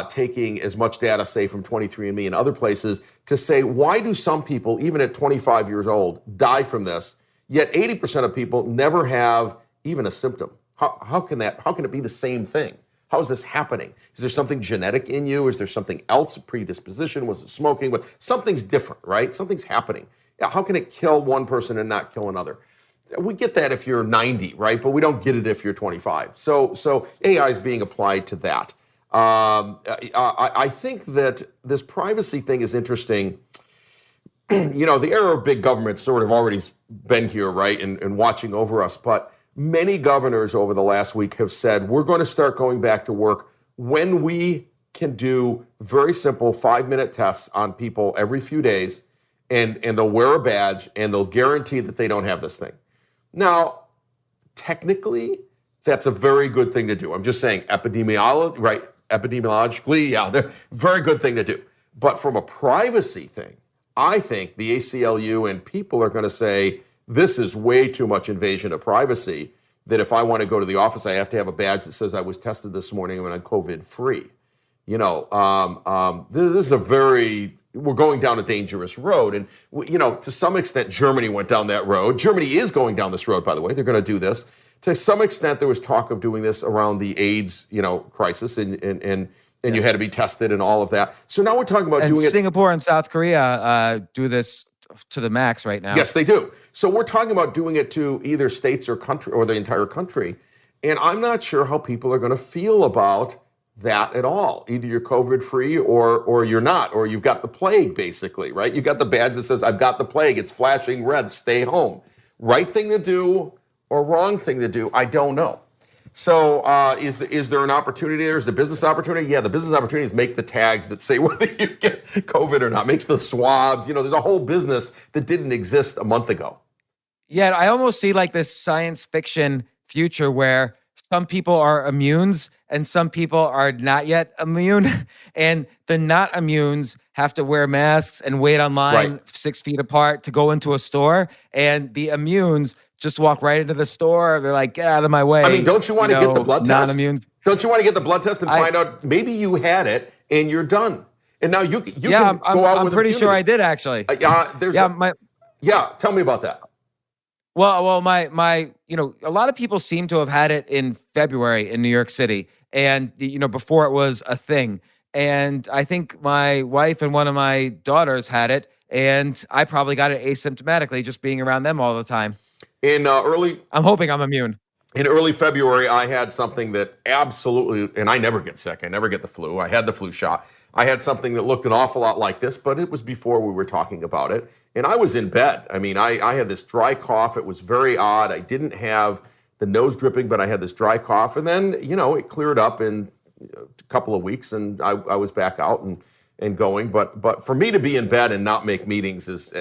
taking as much data, say, from 23andMe and other places to say, why do some people, even at 25 years old, die from this, yet 80% of people never have even a symptom? How can it be the same thing? How is this happening? Is there something genetic in you? Is there something else, a predisposition? Was it smoking? Something's different, right? Something's happening. How can it kill one person and not kill another? We get that if you're 90, right? But we don't get it if you're 25. So AI is being applied to that. I think that this privacy thing is interesting. You know, the era of big government's sort of already been here, right? And watching over us. But many governors over the last week have said, we're going to start going back to work when we can do very simple 5-minute tests on people every few days, and they'll wear a badge and they'll guarantee that they don't have this thing. Now, technically, that's a very good thing to do. I'm just saying epidemiologically, yeah, they're a very good thing to do. But from a privacy thing, I think the ACLU and people are going to say, this is way too much invasion of privacy, that if I want to go to the office, I have to have a badge that says I was tested this morning and I'm COVID-free. You know, this is we're going down a dangerous road. And, you know, to some extent, Germany went down that road. Germany is going down this road, by the way. They're going to do this. To some extent, there was talk of doing this around the AIDS, crisis, and you had to be tested and all of that. So now we're talking about doing it. Singapore and South Korea do this to the max right now. Yes, they do. So we're talking about doing it to either states or country or the entire country. And I'm not sure how people are going to feel about that at all. Either you're COVID-free or you're not, or you've got the plague, basically, right? You've got the badge that says, I've got the plague. It's flashing red. Stay home. Right thing to do or wrong thing to do? I don't know. So is there an opportunity there? Is the business opportunity? Yeah, the business opportunity is make the tags that say whether you get COVID or not. Makes the swabs. There's a whole business that didn't exist a month ago. Yeah, I almost see like this science fiction future where some people are immunes and some people are not yet immune. And the not immunes have to wear masks and wait online 6 feet apart to go into a store. And the immunes just walk right into the store. They're like, get out of my way. I mean, don't you want to get the blood test? Non-immunes. Don't you want to get the blood test and find out maybe you had it and you're done? And now you can go out with impunity. I'm pretty sure I did actually. Tell me about that. Well, my a lot of people seem to have had it in February in New York City, and before it was a thing. And I think my wife and one of my daughters had it, and I probably got it asymptomatically, just being around them all the time. I'm hoping I'm immune. In early February, I had something that absolutely, and I never get sick. I never get the flu. I had the flu shot. I had something that looked an awful lot like this, but it was before we were talking about it. And I was in bed. I mean, I had this dry cough. It was very odd. I didn't have the nose dripping, but I had this dry cough. And then, it cleared up in a couple of weeks, and I was back out and going. But for me to be in bed and not make meetings is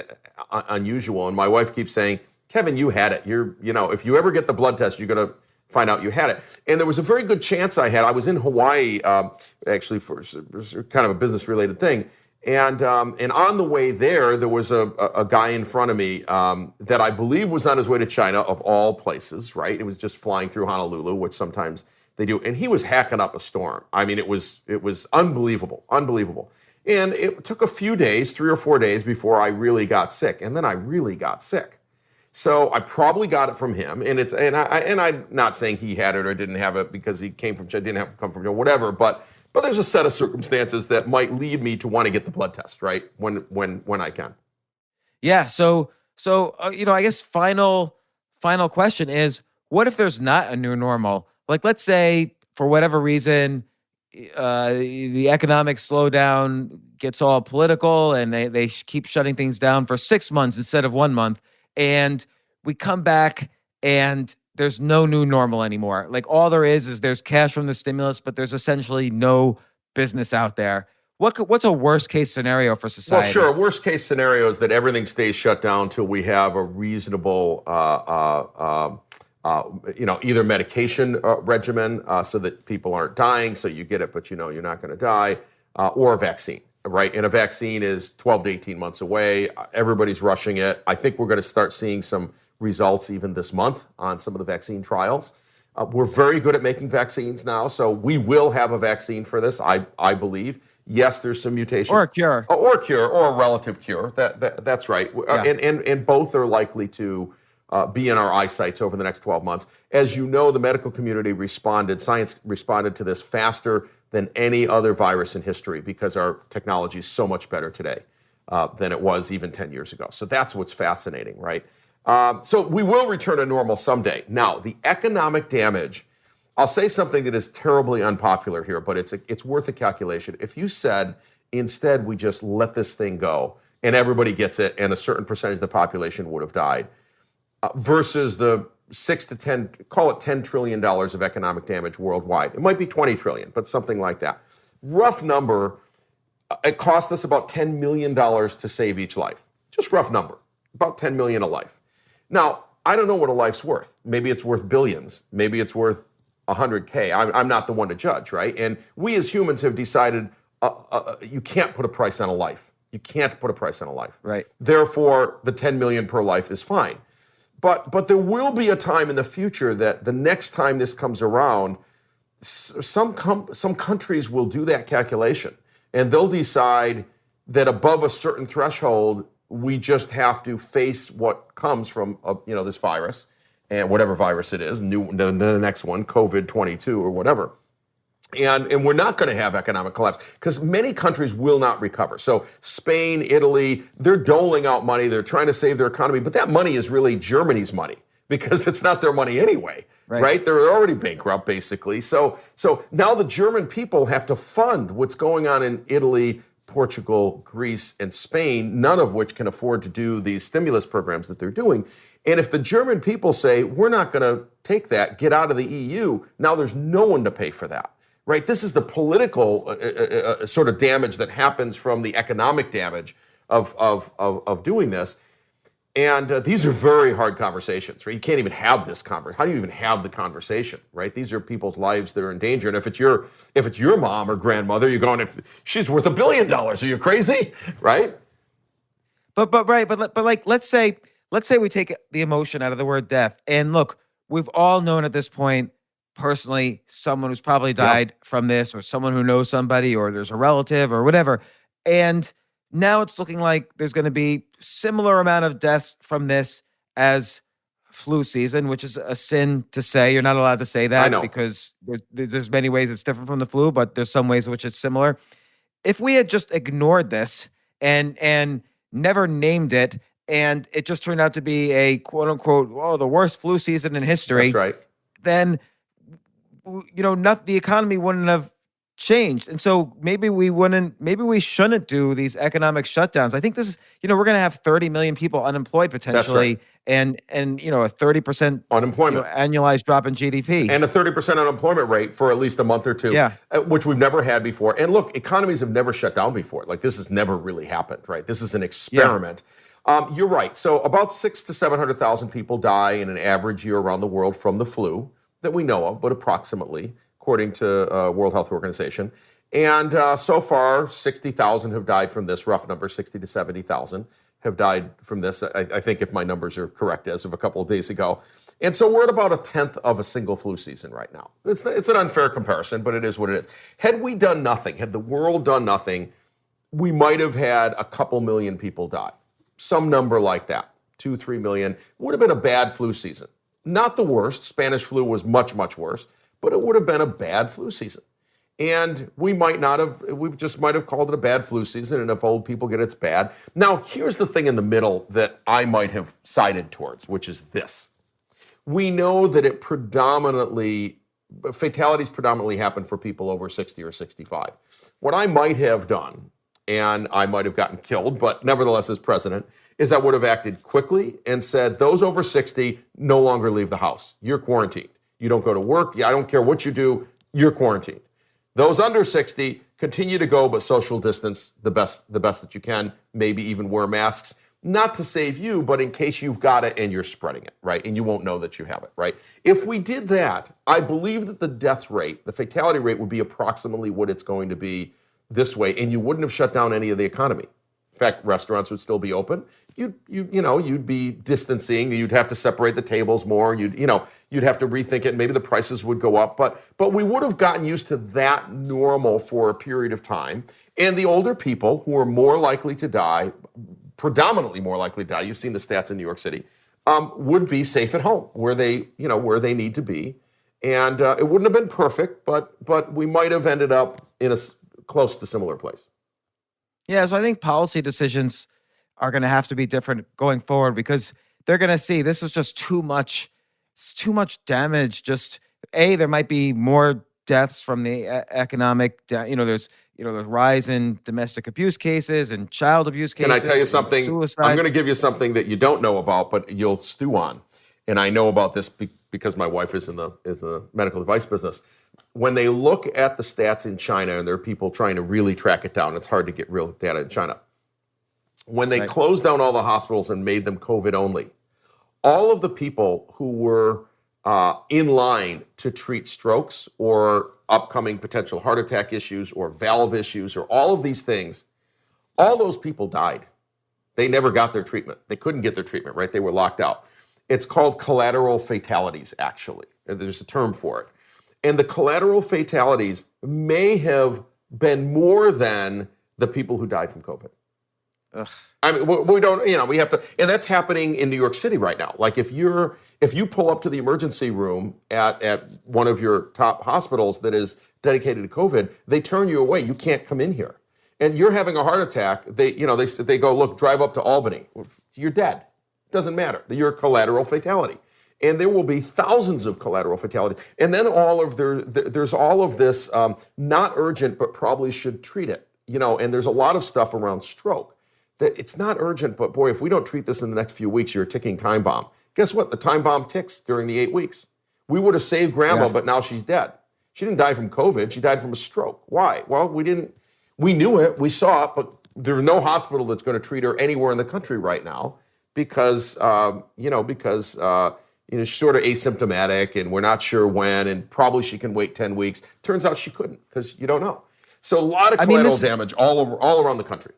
unusual. And my wife keeps saying, Kevin, you had it. If you ever get the blood test, you're going to find out you had it. And there was a very good chance I had. I was in Hawaii, actually, for kind of a business-related thing. And on the way there was a guy in front of me that I believe was on his way to China, of all places, right? It was just flying through Honolulu, which sometimes they do. And he was hacking up a storm. I mean, it was unbelievable. And it took a few days, 3 or 4 days, before I really got sick. And then I really got sick. So I probably got it from him, and I'm not saying he had it or didn't have it because he came from China, didn't have to come from whatever. But there's a set of circumstances that might lead me to want to get the blood test, right? When I can. Yeah. So I guess final question is, what if there's not a new normal? Like, let's say for whatever reason, the economic slowdown gets all political, and they keep shutting things down for 6 months instead of 1 month. And we come back and there's no new normal anymore. Like, all there is there's cash from the stimulus, but there's essentially no business out there. What's a worst case scenario for society? Well, sure. Worst case scenario is that everything stays shut down till we have a reasonable, either medication regimen so that people aren't dying, so you get it, but you're not going to die, or a vaccine, right? And a vaccine is 12 to 18 months away. Everybody's rushing it. I think we're going to start seeing some results even this month on some of the vaccine trials. We're very good at making vaccines now, so we will have a vaccine for this, I believe. Yes, there's some mutations. Or a cure. Or a cure, or a relative cure. That's right. Yeah. And both are likely to be in our eyesights over the next 12 months. As you know, the medical community science responded to this faster than any other virus in history because our technology is so much better today than it was even 10 years ago. So that's what's fascinating, right? So we will return to normal someday. Now, the economic damage, I'll say something that is terribly unpopular here, but it's worth a calculation. If you said, instead, we just let this thing go and everybody gets it and a certain percentage of the population would have died, versus the 6 to 10, call it $10 trillion of economic damage worldwide. It might be 20 trillion, but something like that. Rough number, it cost us about $10 million to save each life. Just rough number, about 10 million a life. Now, I don't know what a life's worth. Maybe it's worth billions. Maybe it's worth 100K. I'm not the one to judge, right? And we as humans have decided you can't put a price on a life. You can't put a price on a life. Right. Therefore, the 10 million per life is fine. But there will be a time in the future that the next time this comes around, some countries will do that calculation, and they'll decide that above a certain threshold, we just have to face what comes from this virus, and whatever virus it is, the next one, COVID-22 or whatever. And we're not going to have economic collapse because many countries will not recover. So Spain, Italy, they're doling out money. They're trying to save their economy. But that money is really Germany's money because it's not their money anyway, right? They're already bankrupt, basically. So now the German people have to fund what's going on in Italy, Portugal, Greece, and Spain, none of which can afford to do these stimulus programs that they're doing. And if the German people say, we're not going to take that, get out of the EU, now there's no one to pay for that. Right, this is the political sort of damage that happens from the economic damage of doing this, and these are very hard conversations. Right, you can't even have this conversation. How do you even have the conversation? Right, these are people's lives that are in danger. And if it's your mom or grandmother, you're going, she's worth $1 billion. Are you crazy? Right? But like let's say we take the emotion out of the word death, and look, we've all known at this point, personally, someone who's probably died from this, or someone who knows somebody, or there's a relative or whatever. And now it's looking like there's going to be similar amount of deaths from this as flu season, which is a sin to say. You're not allowed to say that because there's many ways it's different from the flu, but there's some ways in which it's similar. If we had just ignored this and never named it, and it just turned out to be a quote unquote, the worst flu season in history, that's right, then the economy wouldn't have changed. And so maybe we shouldn't do these economic shutdowns. I think this is, we're going to have 30 million people unemployed potentially, and a 30% unemployment, annualized drop in GDP. And a 30% unemployment rate for at least a month or two, which we've never had before. And look, economies have never shut down before. Like, this has never really happened, right? This is an experiment. You're right. So about 600,000 to 700,000 people die in an average year around the world from the flu that we know of, but approximately, according to World Health Organization. And so far, 60,000 have died from this, rough number, 60 to 70,000 have died from this, I think, if my numbers are correct, as of a couple of days ago. And so we're at about a tenth of a single flu season right now. It's an unfair comparison, but it is what it is. Had we done nothing, had the world done nothing, we might have had a couple million people die. Some number like that, 2-3 million, would have been a bad flu season. Not the worst. Spanish flu was much, much worse, but it would have been a bad flu season. And we just might have called it a bad flu season, and if old people get it, it's bad. Now, here's the thing in the middle that I might have sided towards, which is this. We know that it predominantly fatalities predominantly happen for people over 60 or 65. What I might have done, and I might have gotten killed, but nevertheless as president, is I would have acted quickly and said, those over 60 no longer leave the house. You're quarantined. You don't go to work. I don't care what you do. You're quarantined. Those under 60 continue to go, but social distance the best that you can, maybe even wear masks. Not to save you, but in case you've got it and you're spreading it, right? And you won't know that you have it, right? If we did that, I believe that the death rate, the fatality rate would be approximately what it's going to be this way, and you wouldn't have shut down any of the economy. In fact, restaurants would still be open. You'd be distancing. You'd have to separate the tables more. You'd have to rethink it. Maybe the prices would go up, but we would have gotten used to that normal for a period of time. And the older people who are more likely to die, predominantly more likely to die, you've seen the stats in New York City, would be safe at home where they need to be. And it wouldn't have been perfect, but we might have ended up in a close to similar place. Yeah, so I think policy decisions are going to have to be different going forward because they're going to see this is just too much. It's too much damage. Just there might be more deaths from the economic. There's the rise in domestic abuse cases and child abuse cases. Can I tell you something? Suicide. I'm going to give you something that you don't know about, but you'll stew on. And I know about this because my wife is in the medical device business. When they look at the stats in China, and there are people trying to really track it down, it's hard to get real data in China. When they closed down all the hospitals and made them COVID only, all of the people who were in line to treat strokes or upcoming potential heart attack issues or valve issues or all of these things, all those people died. They never got their treatment. They couldn't get their treatment, right? They were locked out. It's called collateral fatalities, actually. There's a term for it. And the collateral fatalities may have been more than the people who died from COVID. Ugh. I mean, we don't, we have to, and that's happening in New York City right now. Like if you pull up to the emergency room at one of your top hospitals that is dedicated to COVID, they turn you away. You can't come in here. And you're having a heart attack. They go, look, drive up to Albany. You're dead. Doesn't matter. You're a collateral fatality. And there will be thousands of collateral fatalities. And then there's all of this not urgent, but probably should treat it. And there's a lot of stuff around stroke that it's not urgent, but boy, if we don't treat this in the next few weeks, you're a ticking time bomb. Guess what? The time bomb ticks during the 8 weeks. We would have saved grandma, but now she's dead. She didn't die from COVID. She died from a stroke. Why? Well, we knew it, we saw it, but there's no hospital that's going to treat her anywhere in the country right now because she's sort of asymptomatic and we're not sure when, and probably she can wait 10 weeks. Turns out she couldn't because you don't know. So a lot of collateral damage all around the country.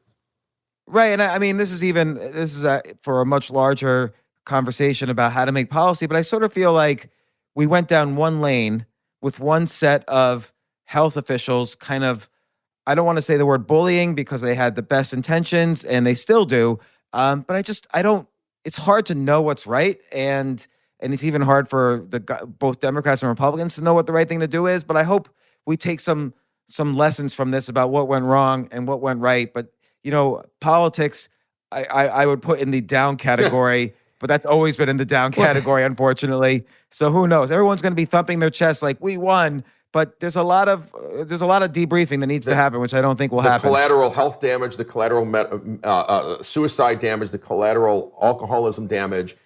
Right, and this is for a much larger conversation about how to make policy, but I sort of feel like we went down one lane with one set of health officials kind of, I don't want to say the word bullying because they had the best intentions and they still do, but it's hard to know what's right, and it's even hard for both Democrats and Republicans to know what the right thing to do is, but I hope we take some lessons from this about what went wrong and what went right, but politics, I would put in the down category, but that's always been in the down category, unfortunately. So who knows? Everyone's going to be thumping their chest like we won, but there's a lot of debriefing that needs to happen, which I don't think will happen. The collateral health damage, the collateral suicide damage, the collateral alcoholism damage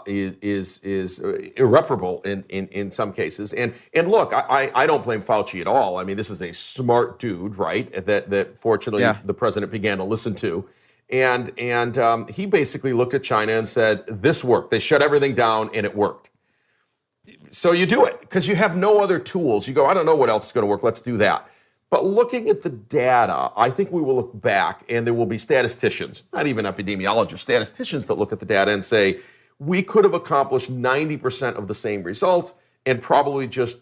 is irreparable in some cases. And look, I don't blame Fauci at all. I mean, this is a smart dude, right? That fortunately the president began to listen to. And he basically looked at China and said, this worked. They shut everything down and it worked. So you do it because you have no other tools. You go, I don't know what else is going to work. Let's do that. But looking at the data, I think we will look back and there will be statisticians, not even epidemiologists, statisticians that look at the data and say, we could have accomplished 90% of the same result and probably just,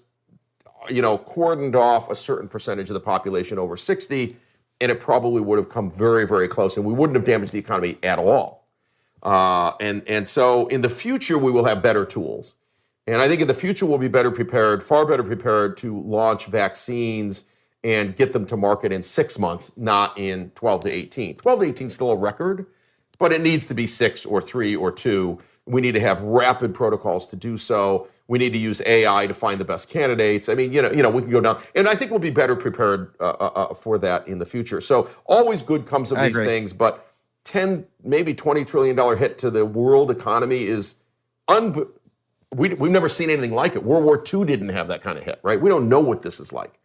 cordoned off a certain percentage of the population over 60, and it probably would have come very, very close, and we wouldn't have damaged the economy at all. And so in the future, we will have better tools. And I think in the future, we'll be far better prepared to launch vaccines and get them to market in 6 months, not in 12 to 18. 12 to 18 is still a record, but it needs to be 6 or 3 or 2. We need to have rapid protocols to do so. we need to use AI to find the best candidates. I mean, we can go down, and I think we'll be better prepared for that in the future. So always good comes of these things, but 10, maybe $20 trillion hit to the world economy is we've never seen anything like it. World War II didn't have that kind of hit, right? We don't know what this is like,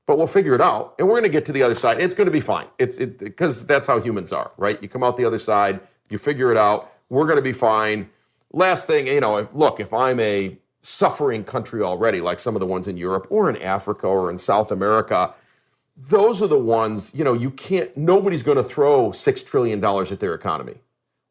but we'll figure it out, and we're going to get to the other side. It's going to be fine. Because that's how humans are, right? You come out the other side, you figure it out. We're going to be fine. Last thing, if I'm a suffering country already, like some of the ones in Europe or in Africa or in South America, those are the ones, nobody's going to throw $6 trillion at their economy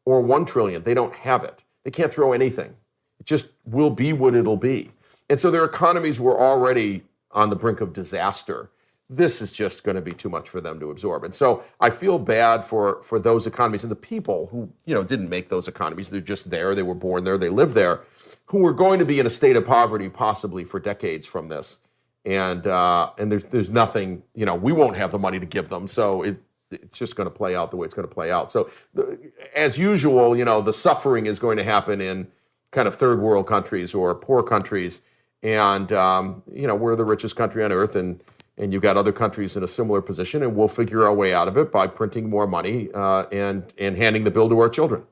or $1 trillion. They don't have it. They can't throw anything. It just will be what it'll be. And so their economies were already on the brink of disaster. This is just going to be too much for them to absorb. And so I feel bad for those economies and the people who, didn't make those economies. They're just there. They were born there. They live there, who are going to be in a state of poverty possibly for decades from this. And there's nothing, we won't have the money to give them. So it's just going to play out the way it's going to play out. So as usual, the suffering is going to happen in kind of third world countries or poor countries. And, we're the richest country on earth, and you've got other countries in a similar position, and we'll figure our way out of it by printing more money and handing the bill to our children.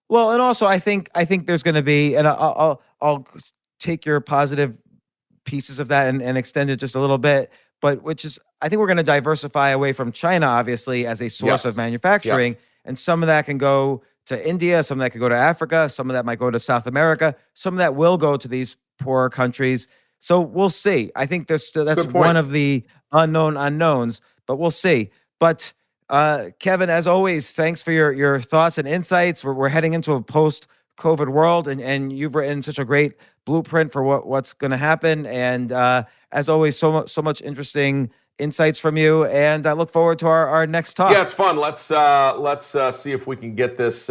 Well, and also I think there's going to be, and I'll take your positive pieces of that and extend it just a little bit, but I think we're going to diversify away from China, obviously, as a source of manufacturing. Yes. And some of that can go to India, some of that could go to Africa, some of that might go to South America, some of that will go to these poorer countries. So we'll see. I think that's one of the unknown unknowns, but we'll see. But Kevin, as always, thanks for your thoughts and insights. We're heading into a post-COVID world, and you've written such a great blueprint for what's going to happen. And as always, so much interesting insights from you. And I look forward to our next talk. Yeah, it's fun. Let's see if we can get this.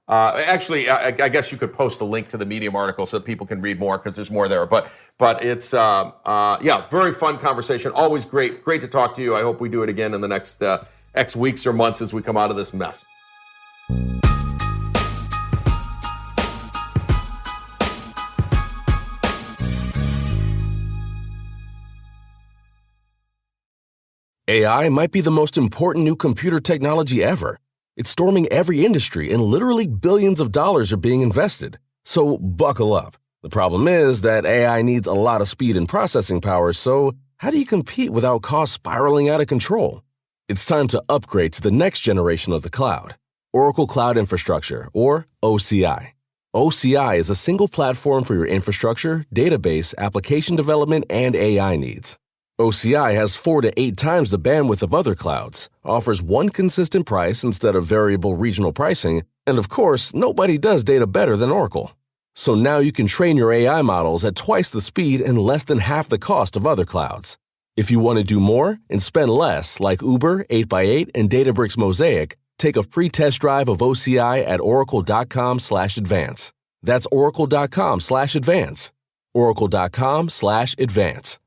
Actually, I guess you could post a link to the Medium article so that people can read more, because there's more there. But it's very fun conversation. Always great to talk to you. I hope we do it again in the next X weeks or months as we come out of this mess. AI might be the most important new computer technology ever. It's storming every industry, and literally billions of dollars are being invested. So buckle up. The problem is that AI needs a lot of speed and processing power, so how do you compete without costs spiraling out of control? It's time to upgrade to the next generation of the cloud, Oracle Cloud Infrastructure, or OCI. OCI is a single platform for your infrastructure, database, application development, and AI needs. OCI has 4 to 8 times the bandwidth of other clouds, offers one consistent price instead of variable regional pricing, and of course, nobody does data better than Oracle. So now you can train your AI models at twice the speed and less than half the cost of other clouds. If you want to do more and spend less, like Uber, 8x8, and Databricks Mosaic, take a free test drive of OCI at oracle.com/advance. That's oracle.com/advance. oracle.com/advance.